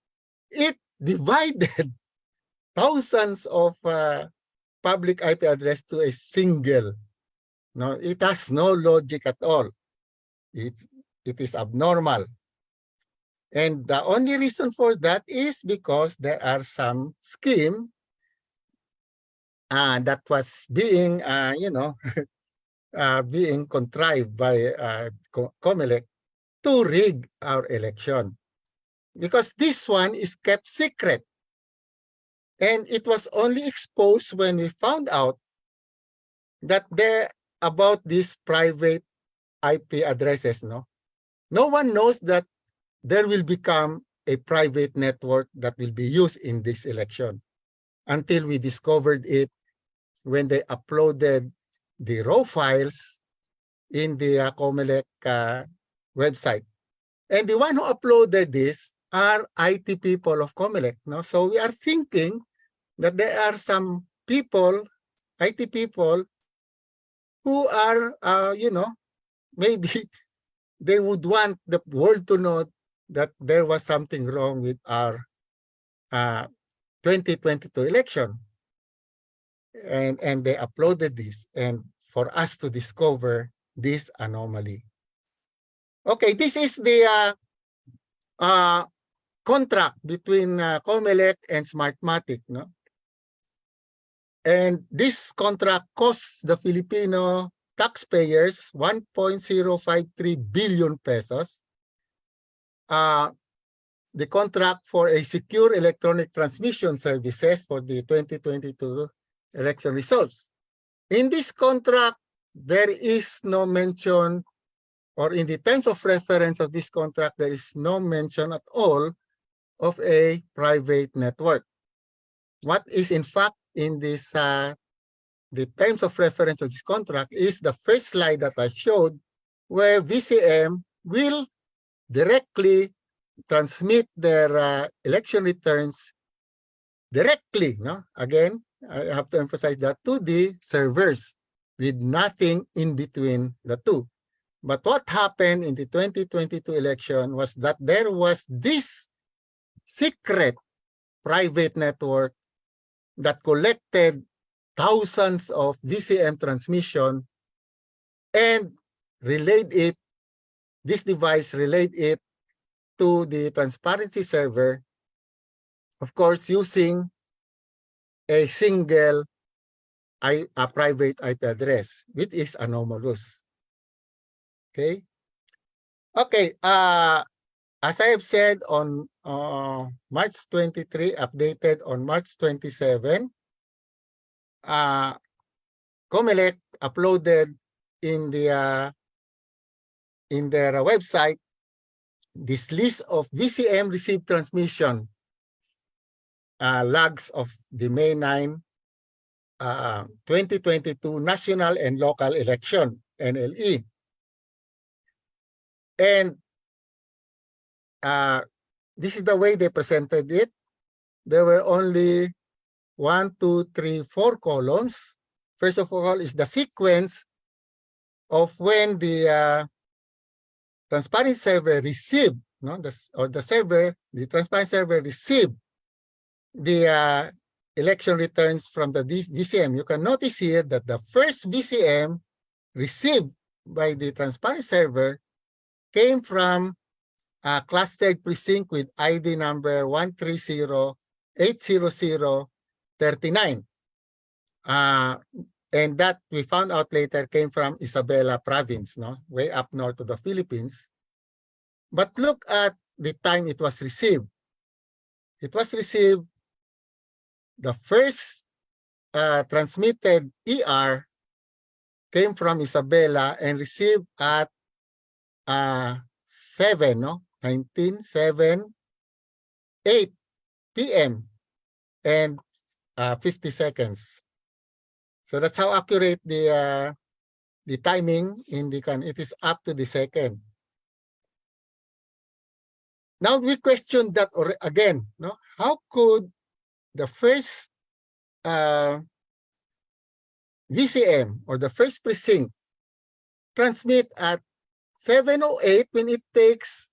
it divided thousands of public IP address to a single. No, it has no logic at all. It is abnormal. And the only reason for that is because there are some scheme that was being, being contrived by COMELEC to rig our election. Because this one is kept secret. And it was only exposed when we found out that about these private IP addresses, no one knows that there will become a private network that will be used in this election until we discovered it when they uploaded the raw files in the COMELEC website. And the one who uploaded this are IT people of COMELEC. No? So we are thinking that there are some people, IT people, who are, maybe they would want the world to know that there was something wrong with our 2022 election. And they uploaded this, and for us to discover this anomaly. Okay, this is the contract between COMELEC and Smartmatic, no? And this contract costs the Filipino taxpayers 1.053 billion pesos. The contract for a secure electronic transmission services for the 2022 election results. In this contract, there is no mention, or in the terms of reference of this contract, there is no mention at all of a private network. What is in fact in this, the terms of reference of this contract is the first slide that I showed, where VCM will directly transmit their election returns directly, no? Again, I have to emphasize that, to the servers with nothing in between the two. But what happened in the 2022 election was that there was this secret private network that collected thousands of VCM transmission and relayed it, this device relayed it to the transparency server, of course, using a single a private IP address, which is anomalous. Okay. Okay. As I have said on March 23, updated on March 27, COMELEC uploaded in their website this list of VCM received transmission logs of the May 9, 2022 national and local election, NLE. And this is the way they presented it. There were only 1, 2, 3, 4 columns. First of all is the sequence of when the transparency server received, no, the transparency server received the election returns from the VCM. You can notice here that the first VCM received by the transparency server came from a clustered precinct with ID number 130-800-39. And that we found out later came from Isabela province, no, way up north of the Philippines. But look at the time it was received. It was received, the first transmitted ER came from Isabela and received at 8 p.m. and 50 seconds. So that's how accurate the timing in the it is up to the second. Now we question that again, no? How could the first VCM or the first precinct transmit at 7:08 when it takes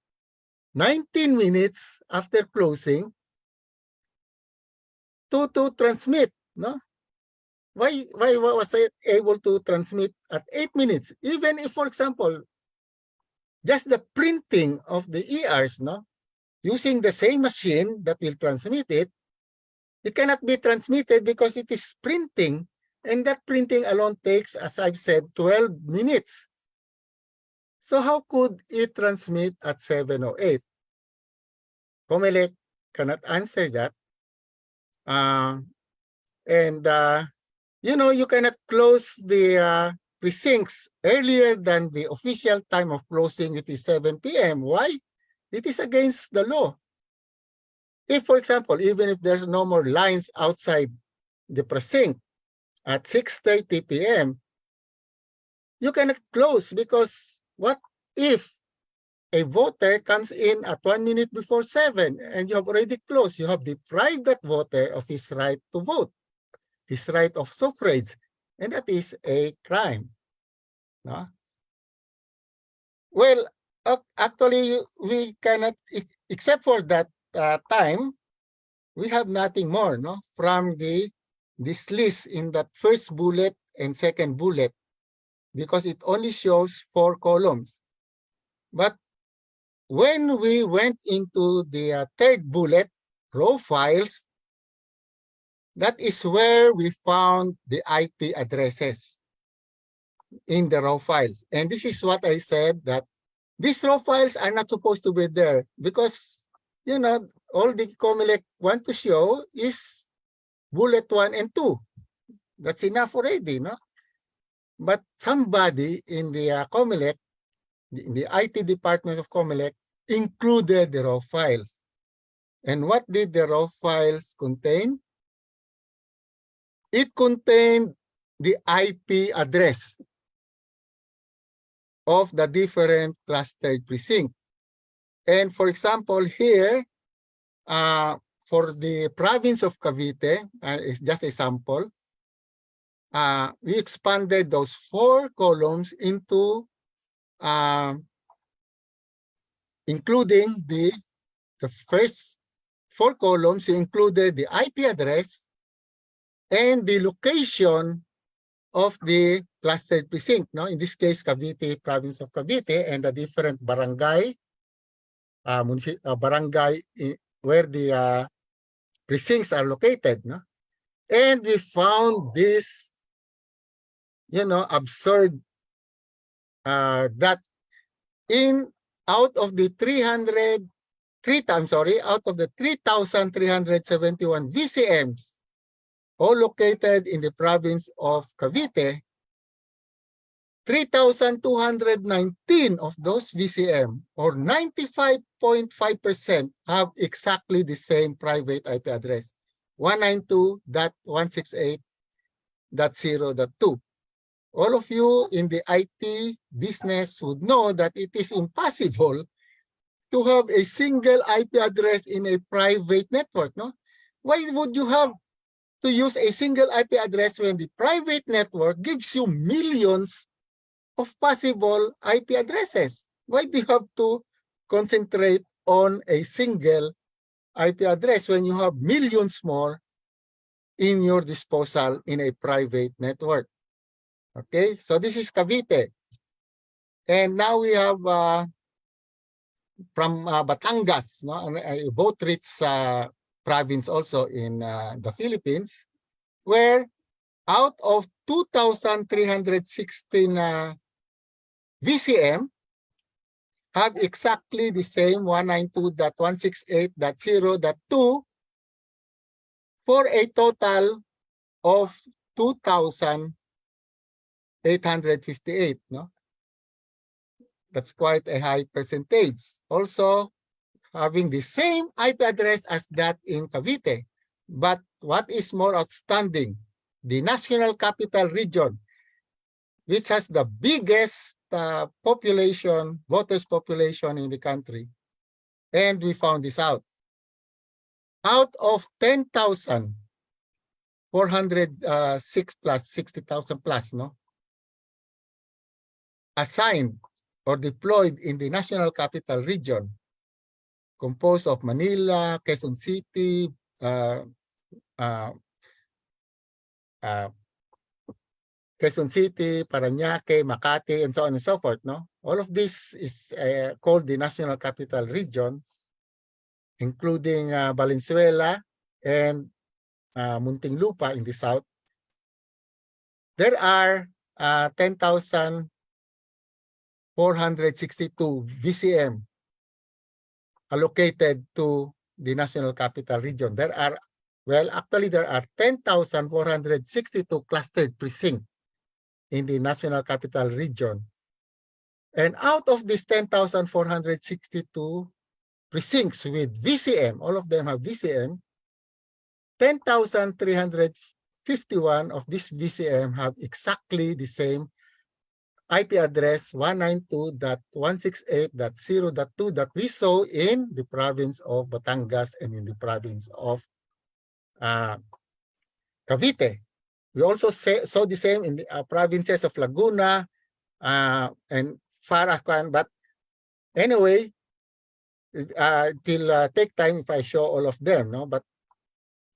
19 minutes after closing to transmit, no? Why was it able to transmit at 8 minutes? Even if, for example, just the printing of the ERs, no? Using the same machine that will transmit it, it cannot be transmitted because it is printing, and that printing alone takes, as I've said, 12 minutes. So how could it transmit at 7:08? COMELEC cannot answer that. You cannot close the precincts earlier than the official time of closing, which is 7 p.m. Why? It is against the law. If, for example, even if there's no more lines outside the precinct at 6:30 p.m., you cannot close, because what if a voter comes in at 1 minute before 7 and you have already closed? You have deprived that voter of his right to vote, his right of suffrage, and that is a crime. No? Well, actually, we cannot, except for that time, we have nothing more, no, from this list in that first bullet and second bullet, because it only shows 4 columns. But when we went into the third bullet, raw files, that is where we found the IP addresses in the raw files. And this is what I said, that these raw files are not supposed to be there, because, all the COMELEC want to show is bullet 1 and 2. That's enough already, no? But somebody in the COMELEC, in the IT department of COMELEC, included the raw files. And what did the raw files contain? It contained the IP address of the different clustered precinct. And for example, here, for the province of Cavite, it's just a sample, we expanded those 4 columns into including the first 4 columns. We included the IP address and the location of the clustered precinct, no? In this case, Cavite, province of Cavite, and the different barangay, barangay where the precincts are located, no? And we found this, absurd, that out of the 3,371 VCMs, all located in the province of Cavite, 3,219 of those VCM, or 95.5%, have exactly the same private IP address, 192.168.0.2. All of you in the IT business would know that it is impossible to have a single IP address in a private network, no? Why would you have to use a single IP address when the private network gives you millions of possible IP addresses? Why do you have to concentrate on a single IP address when you have millions more in your disposal in a private network? Okay, so this is Cavite. And now we have from Batangas, no, a vote-rich province also in the Philippines, where out of 2,316 VCM have exactly the same 192.168.0.2 for a total of 2,858, no? That's quite a high percentage. Also, having the same IP address as that in Cavite. But what is more outstanding, the National Capital Region, which has the biggest population, voters population in the country. And we found this out. Out of 10,000 406 plus 60,000 plus, no, assigned or deployed in the National Capital Region, composed of Manila, Quezon City, Quezon City, Parañaque, Makati, and so on and so forth. No, all of this is called the National Capital Region, including Valenzuela and Muntinlupa in the south. There are 10,462 VCM allocated to the National Capital Region. There are, well, actually there are 10,462 clustered precincts in the National Capital Region. And out of these 10,462 precincts with VCM, all of them have VCM, 10,351 of these VCM have exactly the same IP address 192.168.0.2 that we saw in the province of Batangas and in the province of Cavite. We also saw the same in the provinces of Laguna and Farahkan. But anyway, it will take time if I show all of them. No, but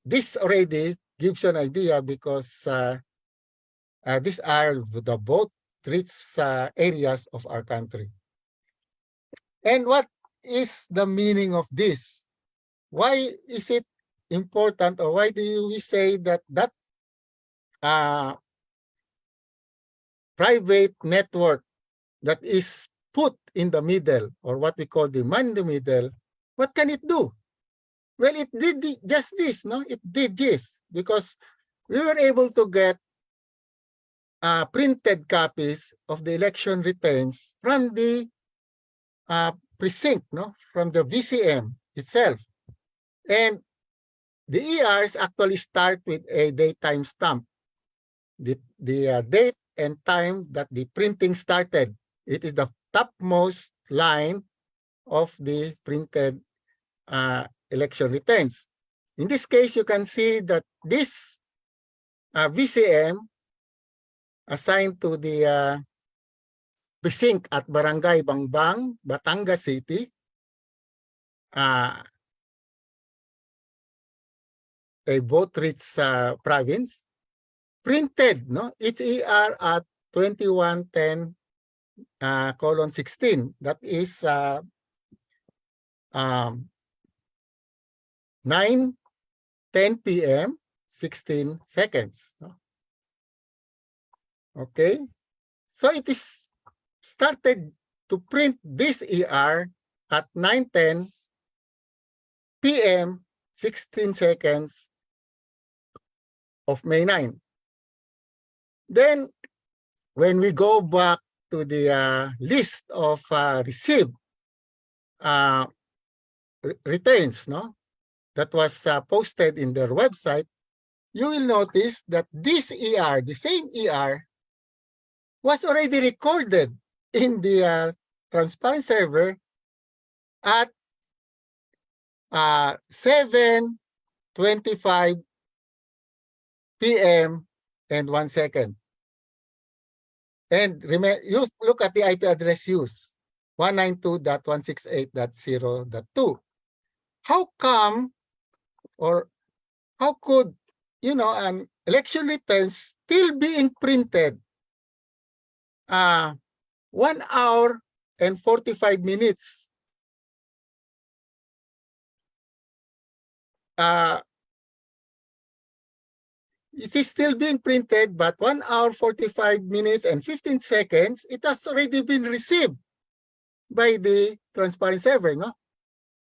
this already gives you an idea because these are the both rich areas of our country. And what is the meaning of this? Why is it important, or why do we say that that private network that is put in the middle, or what we call the man in the middle, what can it do? Well, it did just this, no? It did this because we were able to get printed copies of the election returns from the precinct, no, from the VCM itself. And the ERs actually start with a daytime stamp, the date and time that the printing started. It is the topmost line of the printed election returns. In this case, you can see that this VCM assigned to the precinct at Barangay Bangbang, Batangas City, a vote-rich province, printed, no, its ER at 2110:16. That is 9:10 p.m. 16 seconds. No? Okay, so it is started to print this ER at 9:10 p.m. 16 seconds of May 9. Then, when we go back to the list of received returns, no, that was posted in their website, you will notice that this ER, the same ER, was already recorded in the transparent server at 7:25 p.m. and 1 second. And you look at the IP address used, 192.168.0.2. How come, or how could, an election returns still being printed 1 hour and 45 minutes it is still being printed, but 1 hour, 45 minutes, and 15 seconds, it has already been received by the transparent server, no?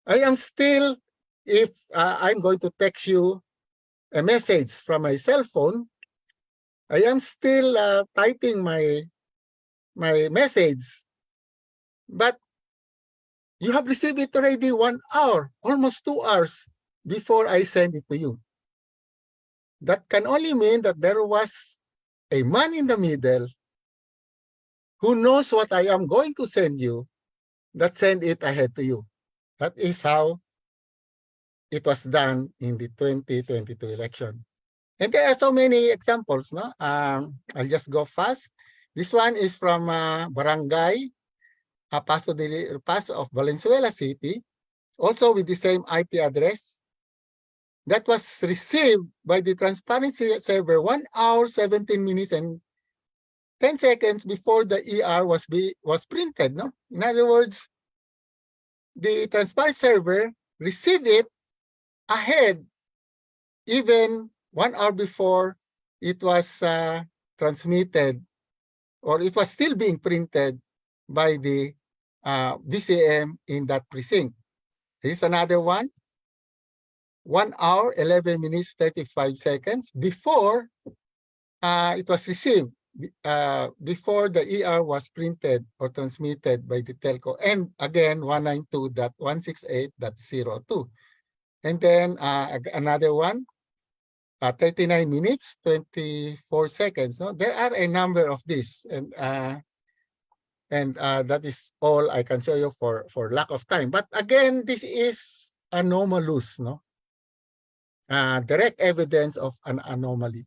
I am still, if I'm going to text you a message from my cell phone, I am still typing my message, but you have received it already 1 hour, almost 2 hours before I send it to you. That can only mean that there was a man in the middle who knows what I am going to send you that sent it ahead to you. That is how it was done in the 2022 election. And there are so many examples, no? I'll just go fast. This one is from Barangay Paso of Valenzuela City, also with the same IP address. That was received by the transparency server 1 hour, 17 minutes, and 10 seconds before the ER was printed. No? In other words, the transparency server received it ahead, even 1 hour before it was transmitted, or it was still being printed by the VCM in that precinct. Here's another one. 1 hour, 11 minutes, 35 seconds before it was received, before the ER was printed or transmitted by the telco. And again, 192.168.02. And then another one, 39 minutes, 24 seconds. No? There are a number of these. And that is all I can show you for lack of time. But again, this is anomalous, no? Direct evidence of an anomaly.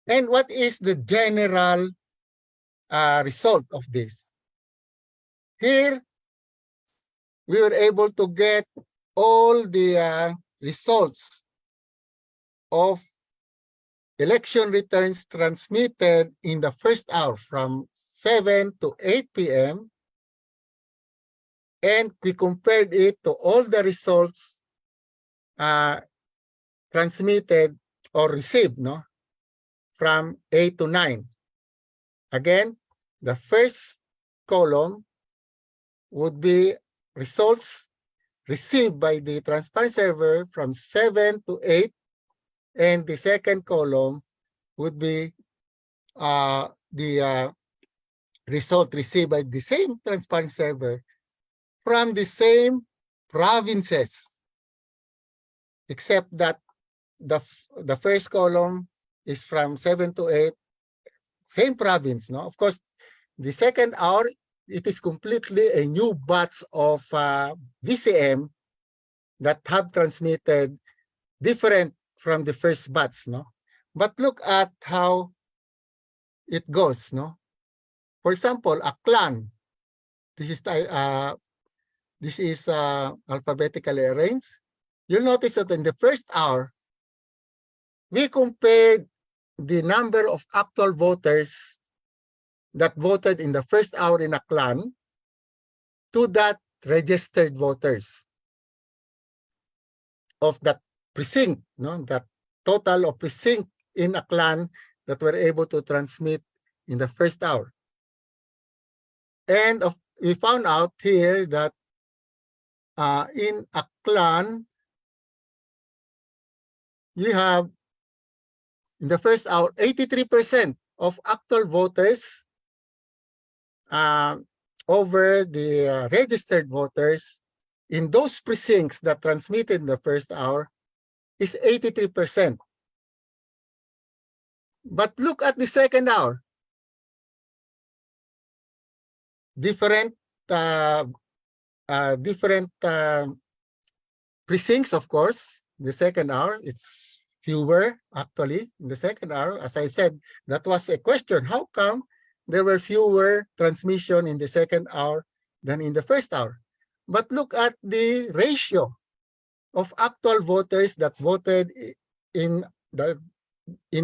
And what is the general result of this? Here, we were able to get all the results of election returns transmitted in the first hour from 7 to 8 p.m. And we compared it to all the results transmitted or received, no, from 8 to 9. Again, the first column would be results received by the transparent server from 7 to 8, and the second column would be the result received by the same transparent server from the same provinces, except that the first column is from 7 to 8, same province. No, of course, the second hour, it is completely a new batch of VCM that have transmitted different from the first batch. No, but look at how it goes. No, for example, a clan. This is alphabetically arranged. You'll notice that in the first hour, we compared the number of actual voters that voted in the first hour in a clan to that registered voters of that precinct, no? That total of precinct in a clan that were able to transmit in the first hour. And we found out here that in a clan, you have in the first hour, 83% of actual voters over the registered voters in those precincts that transmitted in the first hour is 83%. But look at the second hour. Different precincts, of course. The second hour, it's fewer actually in the second hour. As I said, that was a question. How come there were fewer transmission in the second hour than in the first hour? But look at the ratio of actual voters that voted in the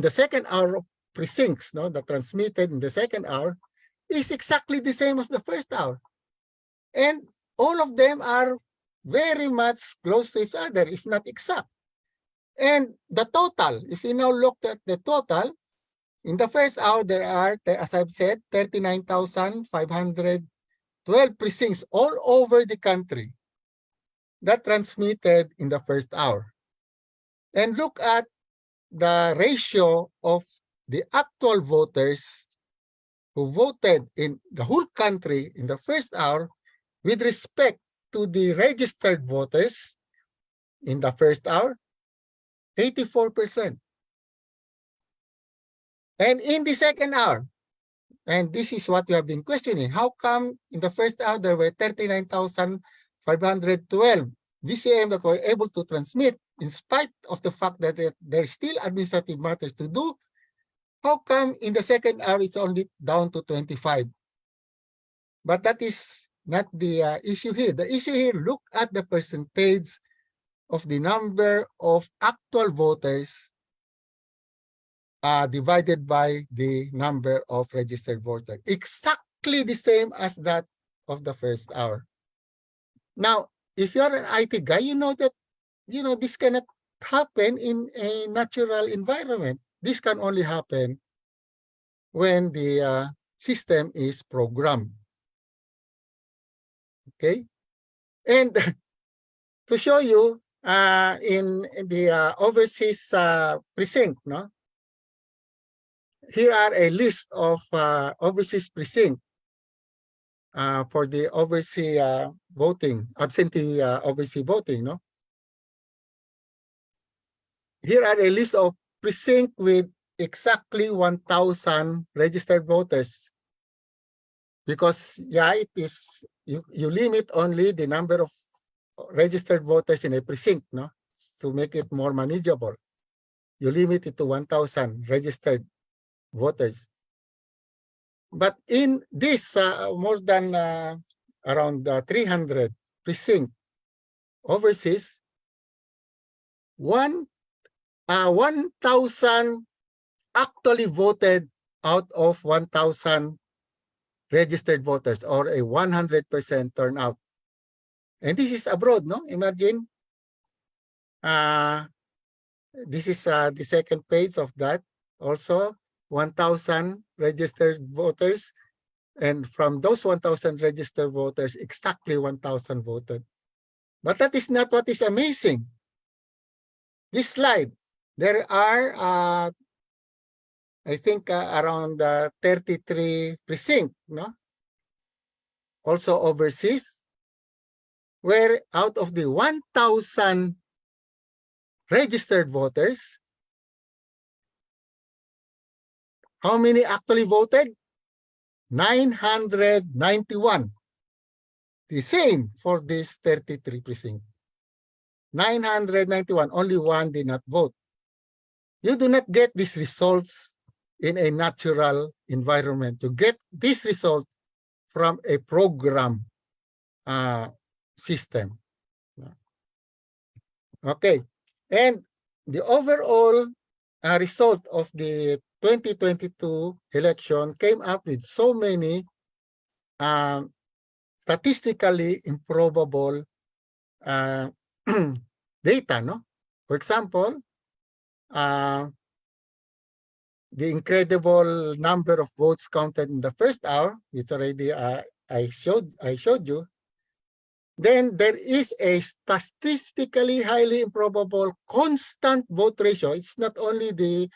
second hour of precincts, no, that transmitted in the second hour is exactly the same as the first hour. And all of them are very much close to each other, if not exact. And the total, if you now look at the total, in the first hour, there are, as I've said, 39,512 precincts all over the country that transmitted in the first hour. And look at the ratio of the actual voters who voted in the whole country in the first hour with respect to the registered voters in the first hour, 84%. And in the second hour, and this is what we have been questioning, how come in the first hour there were 39,512 VCM that were able to transmit, in spite of the fact that there's still administrative matters to do, how come in the second hour it's only down to 25? But that is not the issue here. The issue here, look at the percentage of the number of actual voters divided by the number of registered voters. Exactly the same as that of the first hour. Now, if you're an IT guy, you know that this cannot happen in a natural environment. This can only happen when the system is programmed. Okay? And to show you in the overseas precinct, no? Here are a list of overseas precinct for the overseas voting, absentee overseas voting, no? Here are a list of precinct with exactly 1,000 registered voters. Because, yeah, it is, you limit only the number of registered voters in a precinct, no? To make it more manageable. You limit it to 1,000 registered voters. But in this more than around 300 precinct overseas, 1,000 actually voted out of 1,000 registered voters, or a 100% turnout. And this is abroad, no? Imagine. This is the second page of that. Also, 1,000 registered voters. And from those 1,000 registered voters, exactly 1,000 voted. But that is not what is amazing. This slide, there are, I think, around 33 precincts, no? Also overseas, where out of the 1,000 registered voters, how many actually voted? 991. The same for this 33 precinct. 991, only one did not vote. You do not get these results in a natural environment. You get this result from a program system. Okay, and the overall result of the 2022 election came up with so many statistically improbable data, no? For example, the incredible number of votes counted in the first hour, which already I showed you. Then there is a statistically highly improbable constant vote ratio. It's not only the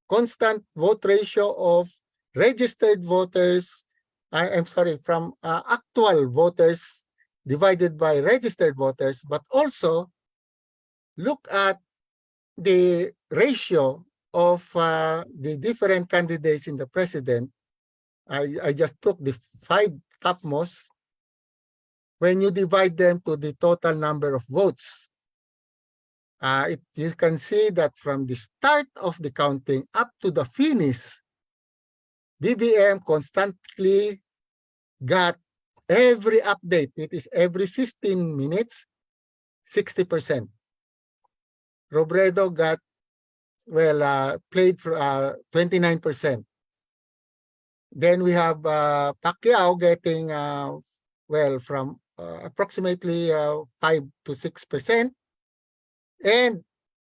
constant vote ratio of registered voters, I'm sorry, from actual voters divided by registered voters, but also look at the ratio of the different candidates in the president. I just took the 5 topmost. When you divide them to the total number of votes, you can see that from the start of the counting up to the finish, BBM constantly got every update. It is every 15 minutes, 60%. Robredo got, played for 29%. Then we have Pacquiao getting, from approximately 5 to 6%. And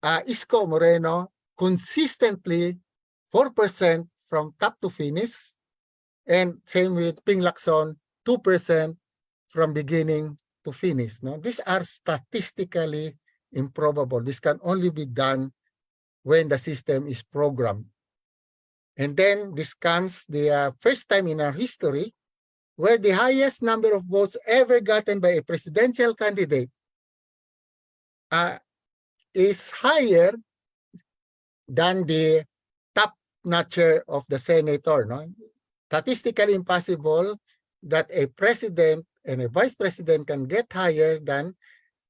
Isko Moreno consistently 4% from top to finish. And same with Ping Lacson, 2% from beginning to finish. No? These are statistically improbable. This can only be done when the system is programmed. And then this comes the first time in our history where the highest number of votes ever gotten by a presidential candidate is higher than the top notcher of the senator. No? Statistically impossible that a president and a vice president can get higher than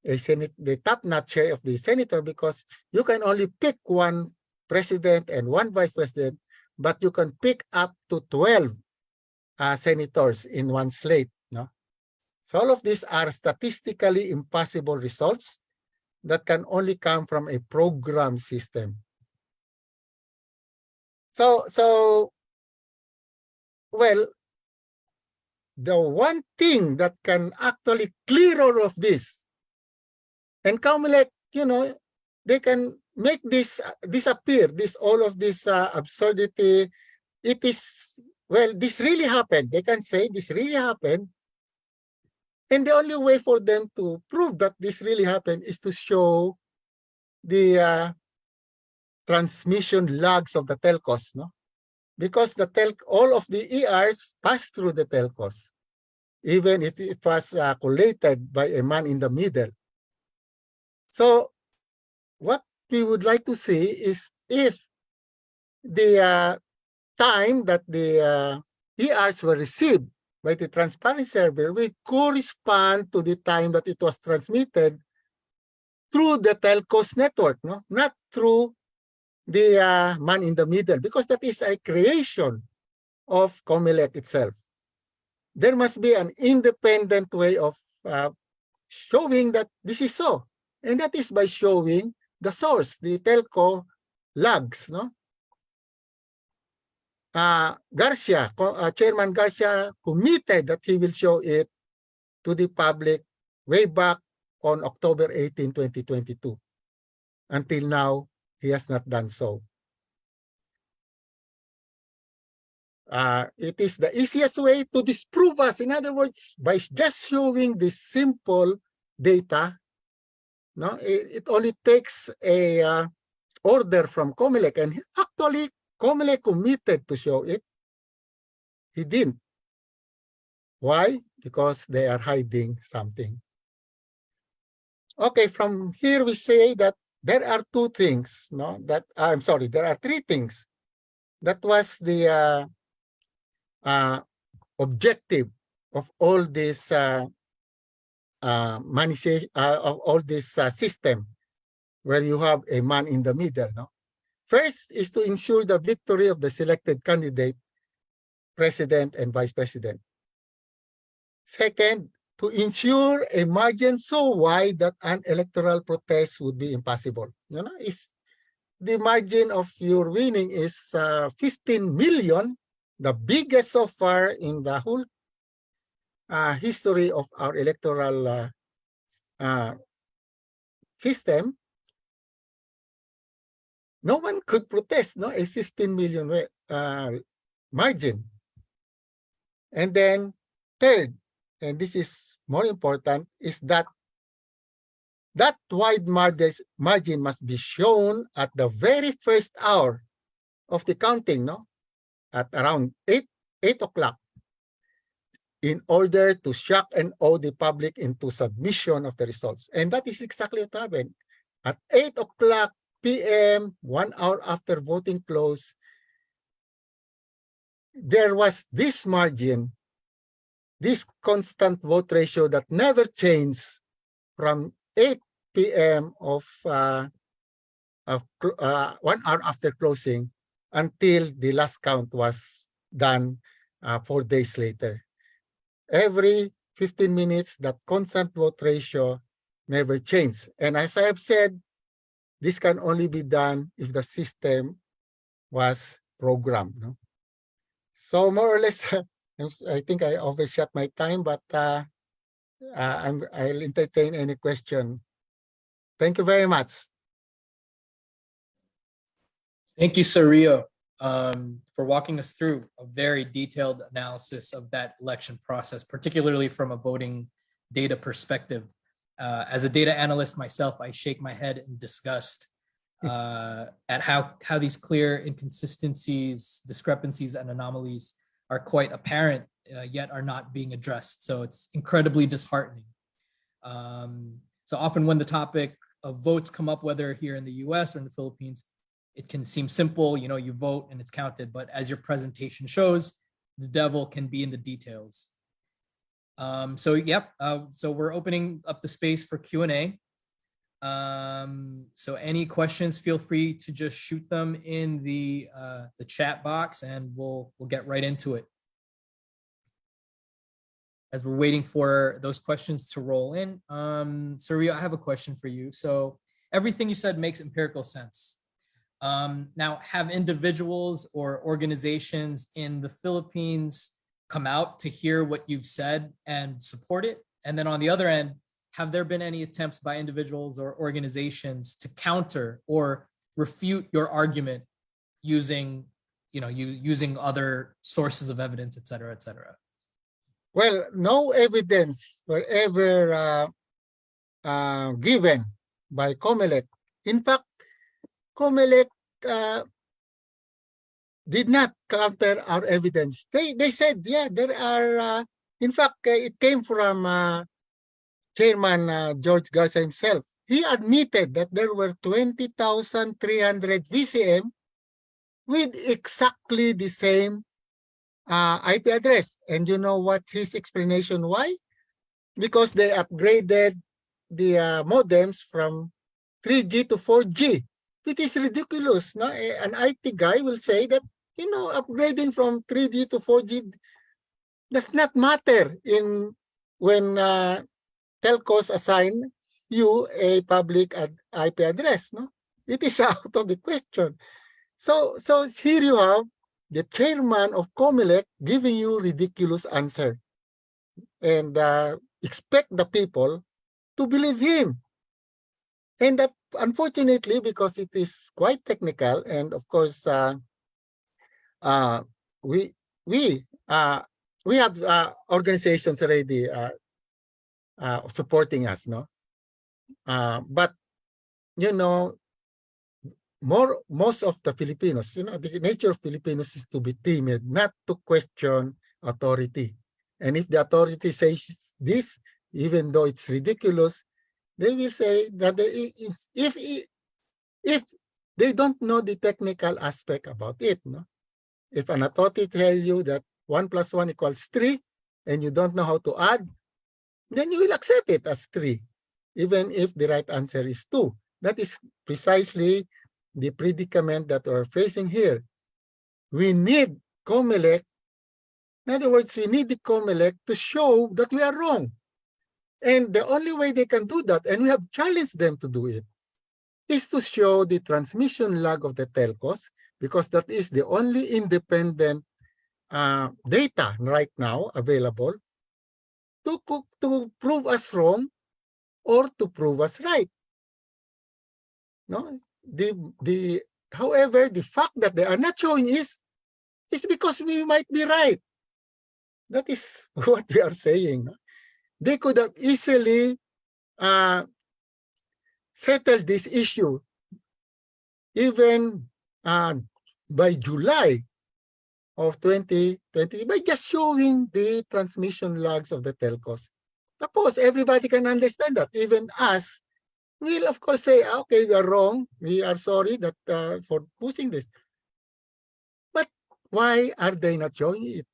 the top-notch share of the senator, because you can only pick one president and one vice president, but you can pick up to 12 senators in one slate. No? So all of these are statistically impossible results that can only come from a program system. So well, the one thing that can actually clear all of this, and COMELEC, they can make this disappear, all of this absurdity. It is, well, this really happened. They can say this really happened. And the only way for them to prove that this really happened is to show the transmission logs of the telcos, no? Because all of the ERs pass through the telcos, even if it was collated by a man in the middle. So what we would like to see is if the time that the ERs were received by the transparent server will correspond to the time that it was transmitted through the telcos network, no? Not through the man in the middle, because that is a creation of COMELEC itself. There must be an independent way of showing that this is so, and that is by showing the source, the telco logs, no? Chairman Garcia committed that he will show it to the public way back on October 18, 2022. Until now, he has not done so. It is the easiest way to disprove us. In other words, by just showing this simple data, no, it only takes a order from COMELEC, and actually COMELEC committed to show it. He didn't. Why? Because they are hiding something. Okay, from here we say that there are two things, no? I'm sorry, there are three things. That was the objective of all this of all this system, where you have a man in the middle. No, first is to ensure the victory of the selected candidate, president and vice president. Second, to ensure a margin so wide that an electoral protest would be impossible. If the margin of your winning is 15 million, the biggest so far in the whole history of our electoral system, no one could protest, no, a 15 million margin. And then third, and this is more important, is that wide margin must be shown at the very first hour of the counting, no, at around 8 o'clock, in order to shock and awe the public into submission of the results. And that is exactly what happened. At 8 o'clock p.m., 1 hour after voting close, there was this margin, this constant vote ratio that never changed from 8 p.m. of 1 hour after closing until the last count was done 4 days later. Every 15 minutes, that constant vote ratio never changed. And as I have said, this can only be done if the system was programmed. No? So more or less, I think I overshot my time, but I'll entertain any question. Thank you very much. Thank you, Sir Rio, for walking us through a very detailed analysis of that election process, particularly from a voting data perspective. As a data analyst myself, I shake my head in disgust at how these clear inconsistencies, discrepancies, and anomalies are quite apparent, yet are not being addressed. So it's incredibly disheartening. So often when the topic of votes come up, whether here in the US or in the Philippines, it can seem simple, you vote and it's counted, but as your presentation shows, the devil can be in the details. So we're opening up the space for Q&A. So any questions, feel free to just shoot them in the chat box, and we'll get right into it. As we're waiting for those questions to roll in, Surya, I have a question for you. So everything you said makes empirical sense. Now, have individuals or organizations in the Philippines come out to hear what you've said and support it? And then on the other end, have there been any attempts by individuals or organizations to counter or refute your argument using, using other sources of evidence, et cetera, et cetera? Well, no evidence were ever given by COMELEC. In fact, COMELEC did not counter our evidence. They said, yeah, there are, in fact, it came from Chairman George Garza himself. He admitted that there were 20,300 VCM with exactly the same IP address. And you know what his explanation why? Because they upgraded the modems from 3G to 4G. It is ridiculous. No? An IT guy will say that, upgrading from 3G to 4G does not matter when telcos assign you a public IP address. No, it is out of the question. So here you have the chairman of COMELEC giving you ridiculous answer, and expect the people to believe him. And that, unfortunately, because it is quite technical, and of course, we have organizations already supporting us, no. But most of the Filipinos, the nature of Filipinos is to be timid, not to question authority. And if the authority says this, even though it's ridiculous, they will say that if they don't know the technical aspect about it, no? If an authority tells you that 1 + 1 = 3, and you don't know how to add, then you will accept it as 3, even if the right answer is 2. That is precisely the predicament that we're facing here. We need COMELEC. In other words, we need the COMELEC to show that we are wrong. And the only way they can do that, and we have challenged them to do it, is to show the transmission lag of the telcos, because that is the only independent data right now available to prove us wrong or to prove us right. No, however, the fact that they are not showing is because we might be right. That is what we are saying. No? They could have easily settled this issue even by July of 2020 by just showing the transmission lags of the telcos. Suppose everybody can understand that. Even us will, of course, say, okay, we are wrong. We are sorry that for pushing this. But why are they not showing it?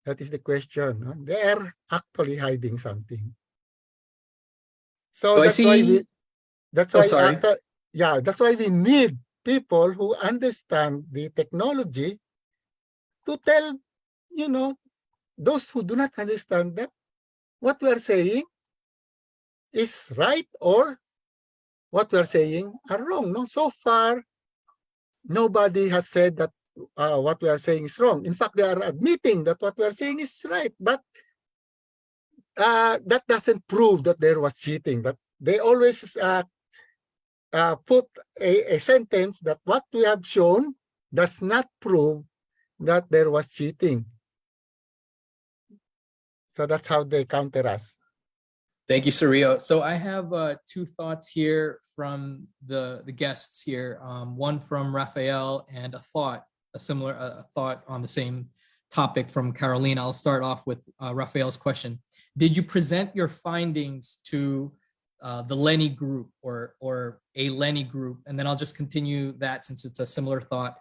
That is the question. No? They are actually hiding something. So I that's see. why we. That's why. Sorry. That's why we need people who understand the technology to tell, those who do not understand that what we are saying is right or what we are saying are wrong. No, so far nobody has said that what we are saying is wrong. In fact, they are admitting that what we are saying is right, but that doesn't prove that there was cheating. But they always put a sentence that what we have shown does not prove that there was cheating. So that's how they counter us. Thank you, Surya. So I have two thoughts here from the guests here. One from Raphael and a similar thought on the same topic from Caroline. I'll start off with Raphael's question. Did you present your findings to the Lenny group or a Lenny group? And then I'll just continue that since it's a similar thought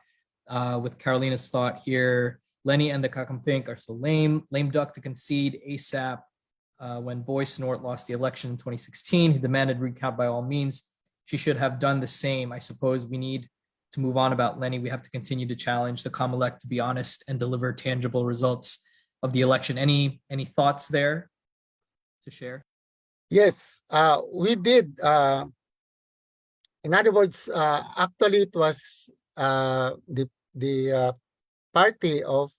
with Carolina's thought here. Lenny and the Kakampink are so lame. Lame duck to concede ASAP. When Boy Snort lost the election in 2016, he demanded recount by all means. She should have done the same. I suppose we need to move on about Lenny. We have to continue to challenge the Comelec to be honest and deliver tangible results of the election. Any thoughts there to share? Yes, we did. In other words, actually, it was the party of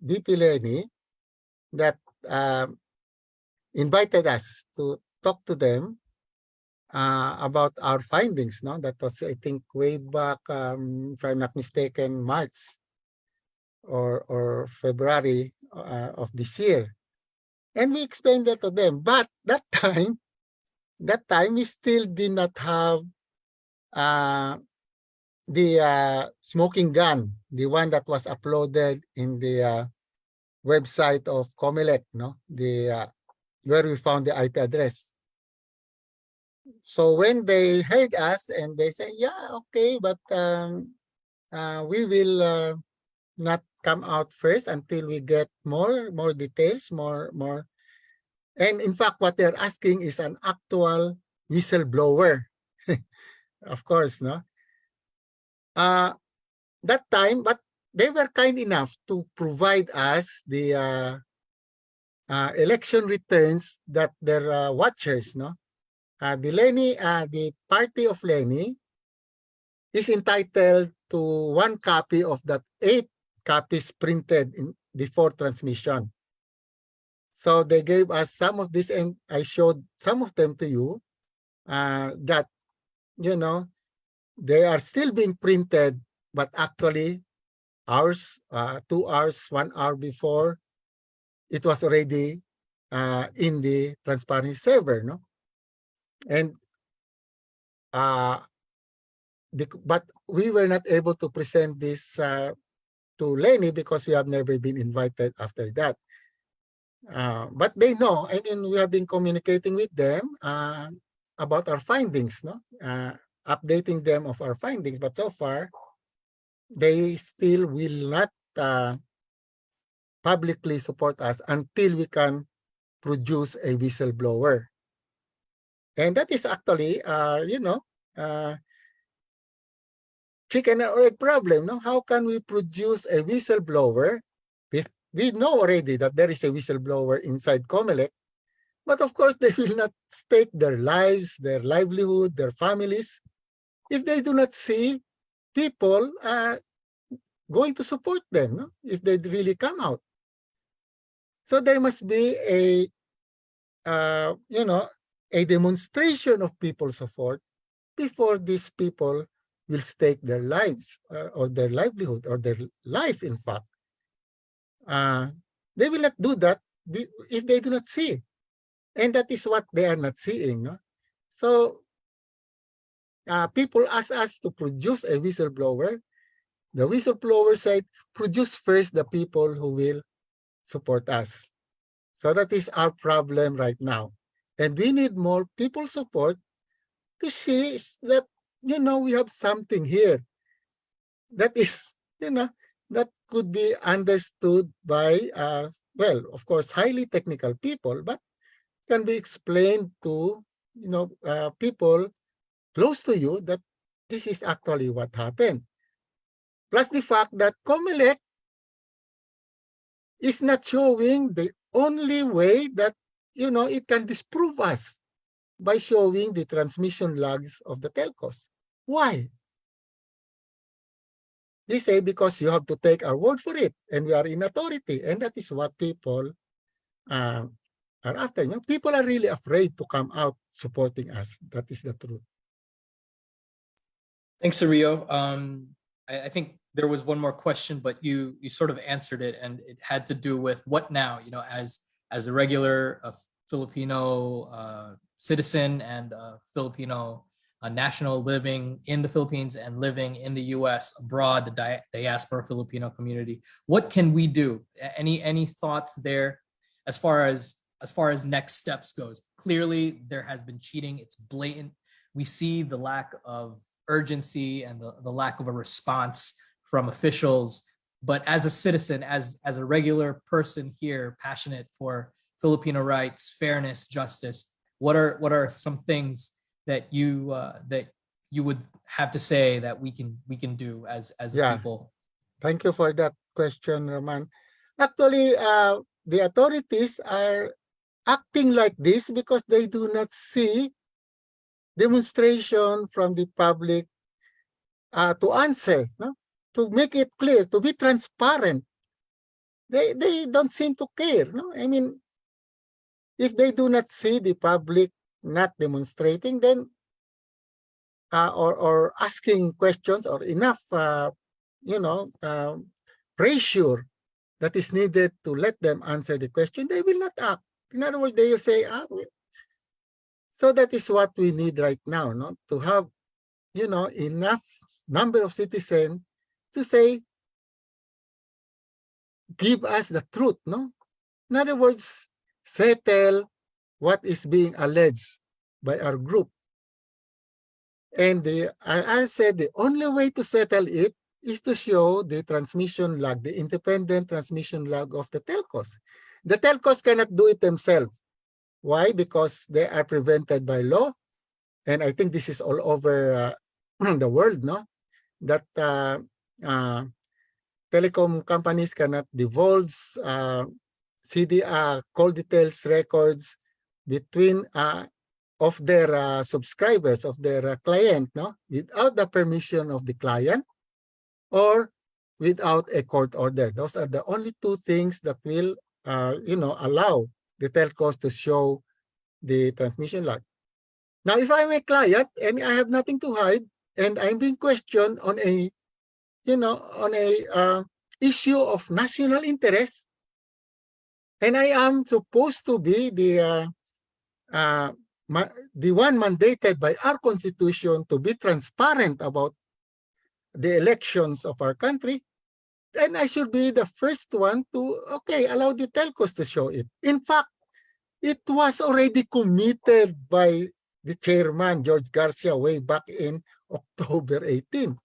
VP Lenny that invited us to talk to them about our findings. No, that was, I think, way back, if I'm not mistaken, March or February of this year, and we explained that to them. But that time we still did not have the smoking gun, the one that was uploaded in the website of Comelec, no, the where we found the IP address. So when they heard us and they say, yeah, okay, but we will not come out first until we get more details, more. And in fact, what they're asking is an actual whistleblower, of course, no. That time, but they were kind enough to provide us the election returns that their watchers, no. The party of Lenny is entitled to 1 copy of that 8 copies printed before transmission. So they gave us some of this, and I showed some of them to you, that, you know, they are still being printed, but actually hours, 2 hours, 1 hour before, it was already in the transparency server, no? And but we were not able to present this to Lenny because we have never been invited after that. But they know. I mean, we have been communicating with them about our findings, no? Updating them of our findings. But so far, they still will not publicly support us until we can produce a whistleblower. And that is actually, chicken or egg problem. No? How can we produce a whistleblower? We know already that there is a whistleblower inside Comelec, but of course they will not stake their lives, their livelihood, their families, if they do not see people going to support them, no? If they really come out. So there must be a demonstration of people's support before these people will stake their lives or their livelihood or their life, in fact. They will not do that if they do not see. And that is what they are not seeing. No? So people ask us to produce a whistleblower. The whistleblower said, produce first the people who will support us. So that is our problem right now. And we need more people support to see that, we have something here that is, that could be understood by, of course, highly technical people, but can be explained to, people close to you that this is actually what happened. Plus the fact that Comelec is not showing the only way that, it can disprove us by showing the transmission logs of the telcos. Why? They say because you have to take our word for it, and we are in authority, and that is what people are after. People are really afraid to come out supporting us. That is the truth. Thanks, Rio. I think there was one more question, but you sort of answered it, and it had to do with what now. As a regular Filipino citizen and Filipino national living in the Philippines and living in the U.S. abroad, the diaspora Filipino community. What can we do? Any thoughts there as far as next steps goes? Clearly, there has been cheating. It's blatant. We see the lack of urgency and the lack of a response from officials. but as a citizen, as a regular person here, passionate for Filipino rights, fairness, justice, what are some things that you would have to say that we can do as a Yeah. people? Thank you for that question, Roman. Actually, the authorities are acting like this because they do not see demonstration from the public to answer, no? To make it clear, to be transparent. They don't seem to care. No? I mean, if they do not see the public not demonstrating, then or asking questions or enough, you know, pressure that is needed to let them answer the question, they will not act. In other words, they will say, so that is what we need right now, no? To have, you know, enough number of citizens to say, give us the truth, no? In other words, settle what is being alleged by our group. And I said the only way to settle it is to show the transmission log, the independent transmission log of the telcos. The telcos cannot do it themselves. Why? Because they are prevented by law. And I think this is all over the world, no? That telecom companies cannot divulge call details records between of their subscribers, of their client, no, without the permission of the client or without a court order. Those are the only two things that will, you know, allow the telcos to show the transmission log. Now, if I'm a client and I have nothing to hide and I'm being questioned on a, you know, on a issue of national interest, and I am supposed to be the one mandated by our constitution to be transparent about the elections of our country, then I should be the first one to, okay, allow the telcos to show it. In fact, it was already committed by the chairman, George Garcia, way back in October 18.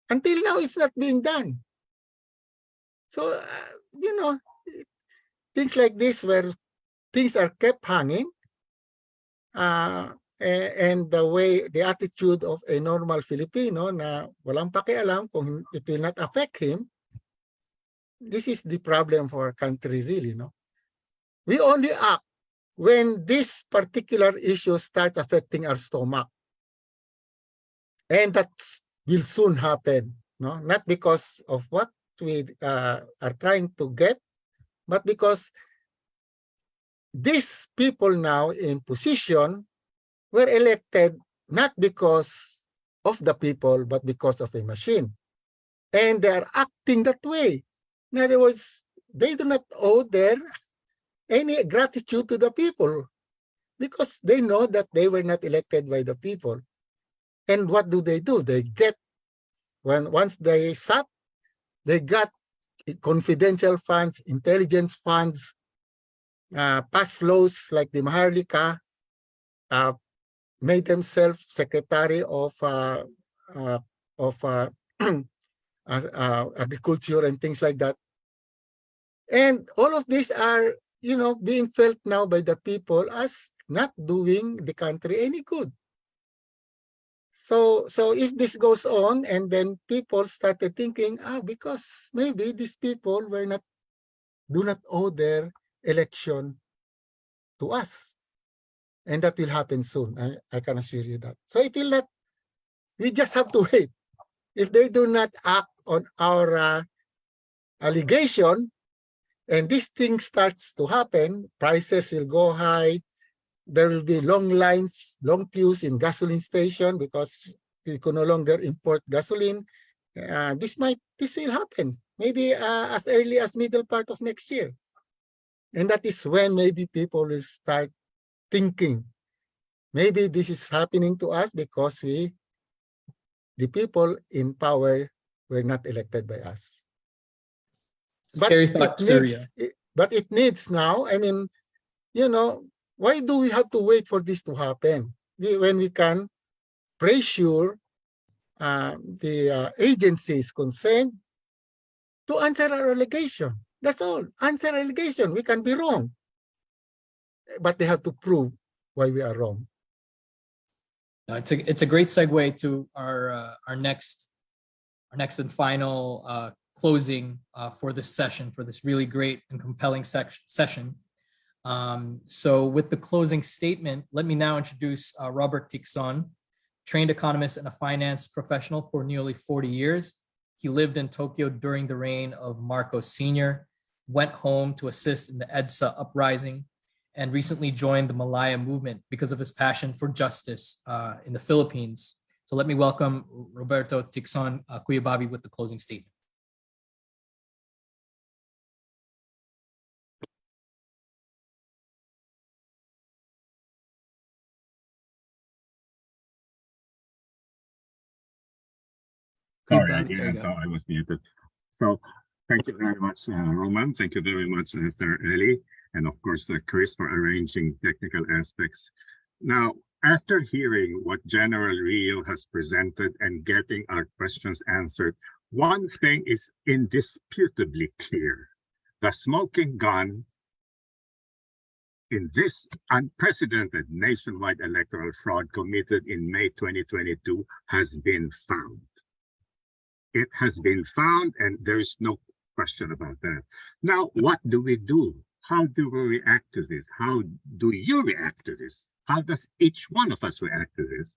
Until now, it's not being done. So, you know, things like this where things are kept hanging, and the attitude of a normal Filipino na walang pakialam kung it will not affect him, this is the problem for our country really, no? We only act when this particular issue starts affecting our stomach. And that will soon happen, no? Not because of what we are trying to get, but because these people now in position were elected not because of the people, but because of a machine. And they are acting that way. In other words, they do not owe any gratitude to the people because they know that they were not elected by the people. And what do? They get, once they sat, they got confidential funds, intelligence funds, passed laws like the Maharlika, made themselves secretary of agriculture and things like that. And all of these are, you know, being felt now by the people as not doing the country any good. So if this goes on and then people started thinking, because maybe these people do not owe their election to us. And that will happen soon. I can assure you that. So it will not, we just have to wait. If they do not act on our allegation, and this thing starts to happen, prices will go high. There will be long lines, long queues in gasoline station because we can no longer import gasoline. This will happen maybe as early as middle part of next year. And that is when maybe people will start thinking, maybe this is happening to us because the people in power were not elected by us. Scary thought, Syria. But it needs now, I mean, you know, why do we have to wait for this to happen? When we can pressure the agencies concerned to answer our allegation. That's all. Answer allegation. We can be wrong. But they have to prove why we are wrong. It's a great segue to our next and final closing for this session, for this really great and compelling session. So with the closing statement, let me now introduce Robert Tixon, trained economist and a finance professional for nearly 40 years. He lived in Tokyo during the reign of Marcos Sr., went home to assist in the EDSA uprising, and recently joined the Malaya movement because of his passion for justice in the Philippines. So let me welcome Roberto Tixon Kuya Bobby with the closing statement. Sorry, I thought I was muted. So thank you very much, Roman. Thank you very much, Sir Ely, and of course, Chris, for arranging technical aspects. Now, after hearing what General Rio has presented and getting our questions answered, one thing is indisputably clear. The smoking gun in this unprecedented nationwide electoral fraud committed in May 2022 has been found. It has been found, and there is no question about that. Now, what do we do? How do we react to this? How do you react to this? How does each one of us react to this?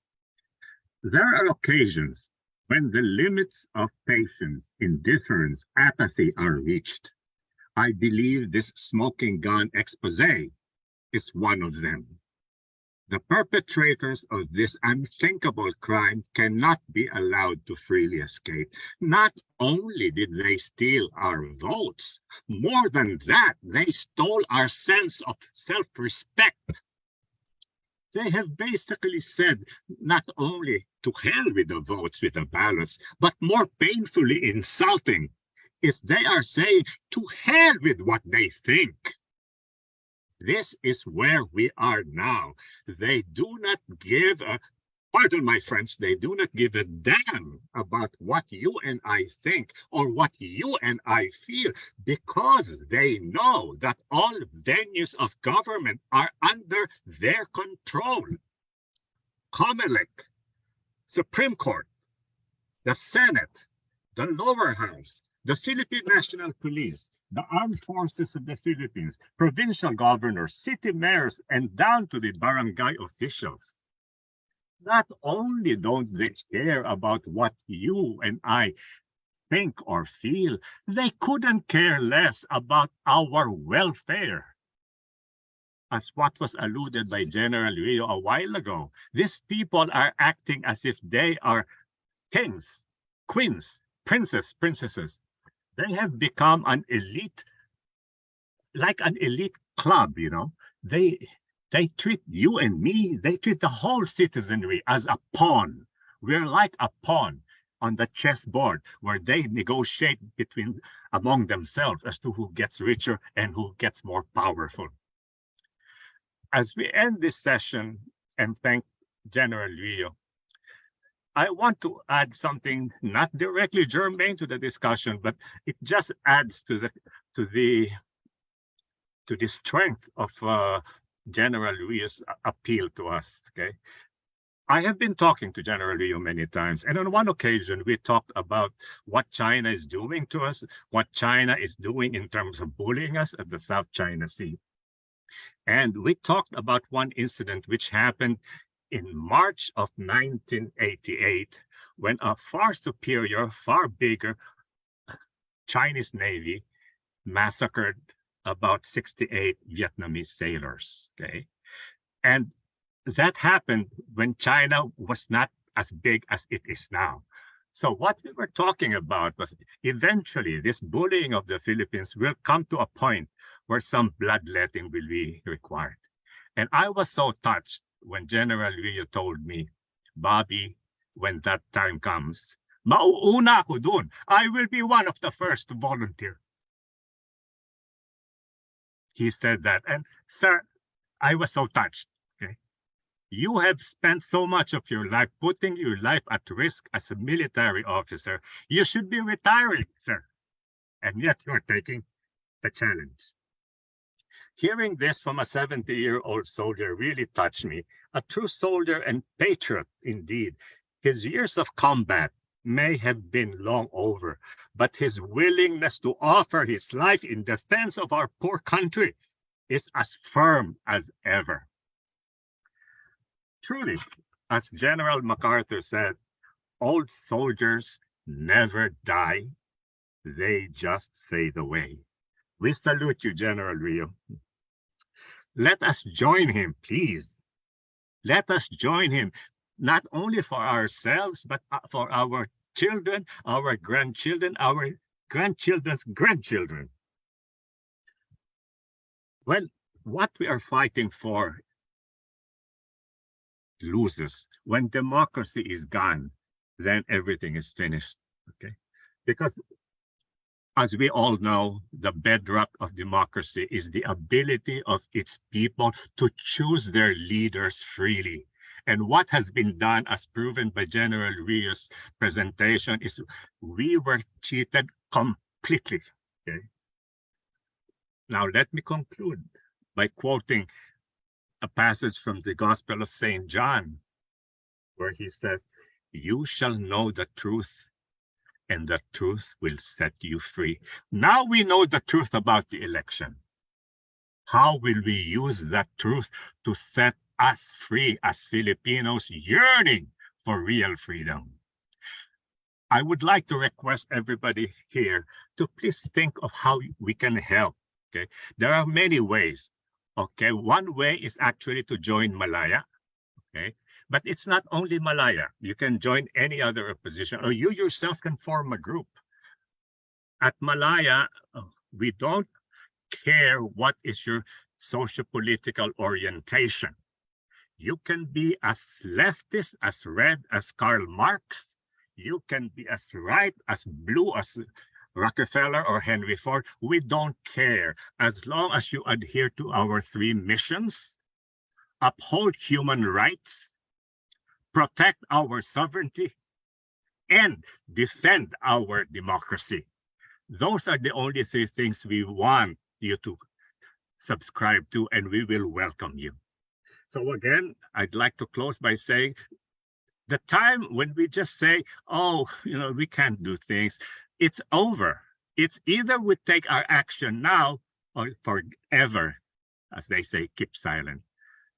There are occasions when the limits of patience, indifference, apathy are reached. I believe this smoking gun expose is one of them. The perpetrators of this unthinkable crime cannot be allowed to freely escape. Not only did they steal our votes, more than that, they stole our sense of self-respect. They have basically said not only to hell with the votes, with the ballots, but more painfully insulting is they are saying to hell with what they think. This is where we are now. They do not give a, pardon my French, they do not give a damn about what you and I think or what you and I feel, because they know that all venues of government are under their control. COMELEC, Supreme Court, the Senate, the lower house, the Philippine National Police, the Armed Forces of the Philippines, provincial governors, city mayors, and down to the barangay officials. Not only don't they care about what you and I think or feel, they couldn't care less about our welfare. As what was alluded by General Rio a while ago, these people are acting as if they are kings, queens, princesses. They have become an elite, like an elite club, you know. They treat you and me, they treat the whole citizenry as a pawn. We're like a pawn on the chessboard where they negotiate among themselves as to who gets richer and who gets more powerful. As we end this session and thank General Rio, I want to add something not directly germane to the discussion, but it just adds to the strength of General Rio's appeal to us. Okay, I have been talking to General Rio many times, and on one occasion we talked about what China is doing to us, what China is doing in terms of bullying us at the South China Sea, and we talked about one incident which happened in March of 1988, when a far superior, far bigger Chinese Navy massacred about 68 Vietnamese sailors, okay? And that happened when China was not as big as it is now. So what we were talking about was eventually this bullying of the Philippines will come to a point where some bloodletting will be required. And I was so touched when General Rio told me, Bobby, when that time comes, mauuna ako dun. I will be one of the first to volunteer. He said that. And sir, I was so touched. Okay, you have spent so much of your life putting your life at risk as a military officer. You should be retiring, sir. and yet you're taking the challenge. Hearing this from a 70-year-old soldier really touched me. A true soldier and patriot indeed. His years of combat may have been long over, but his willingness to offer his life in defense of our poor country is as firm as ever. Truly, as General MacArthur said, old soldiers never die, they just fade away. We salute you, General Rio. Let us join him, please. Let us join him, not only for ourselves, but for our children, our grandchildren, our grandchildren's grandchildren. Well, what we are fighting for loses. When democracy is gone, then everything is finished, okay? Because as we all know, the bedrock of democracy is the ability of its people to choose their leaders freely. And what has been done, as proven by General Rio's presentation, is we were cheated completely. Okay? Now, let me conclude by quoting a passage from the Gospel of St. John, where he says, "You shall know the truth, and the truth will set you free." Now we know the truth about the election. How will we use that truth to set us free as Filipinos yearning for real freedom? I would like to request everybody here to please think of how we can help. Okay, there are many ways. Okay, one way is actually to join Malaya. Okay, but it's not only Malaya. You can join any other opposition, or you yourself can form a group. At Malaya, we don't care what is your socio-political orientation. You can be as leftist, as red as Karl Marx. You can be as right, as blue as Rockefeller or Henry Ford. We don't care, as long as you adhere to our three missions: uphold human rights, protect our sovereignty, and defend our democracy. Those are the only three things we want you to subscribe to, and we will welcome you. So again, I'd like to close by saying, the time when we just say, oh, we can't do things, it's over. It's either we take our action now or forever, as they say, keep silent.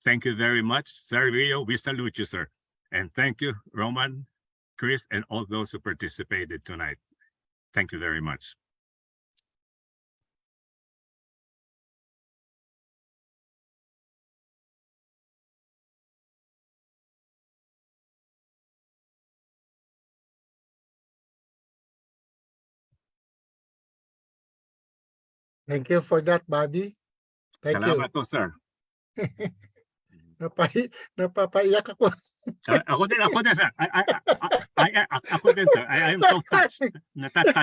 Thank you very much, Sir Rio. We salute you, sir. And thank you, Roman, Chris, and all those who participated tonight. Thank you very much. Thank you for that, Bobby. Thank Salamat you. po, sir. Napapaiyak ako. Ako din, sir. Ako din, sir. I am so touched. Natatouch.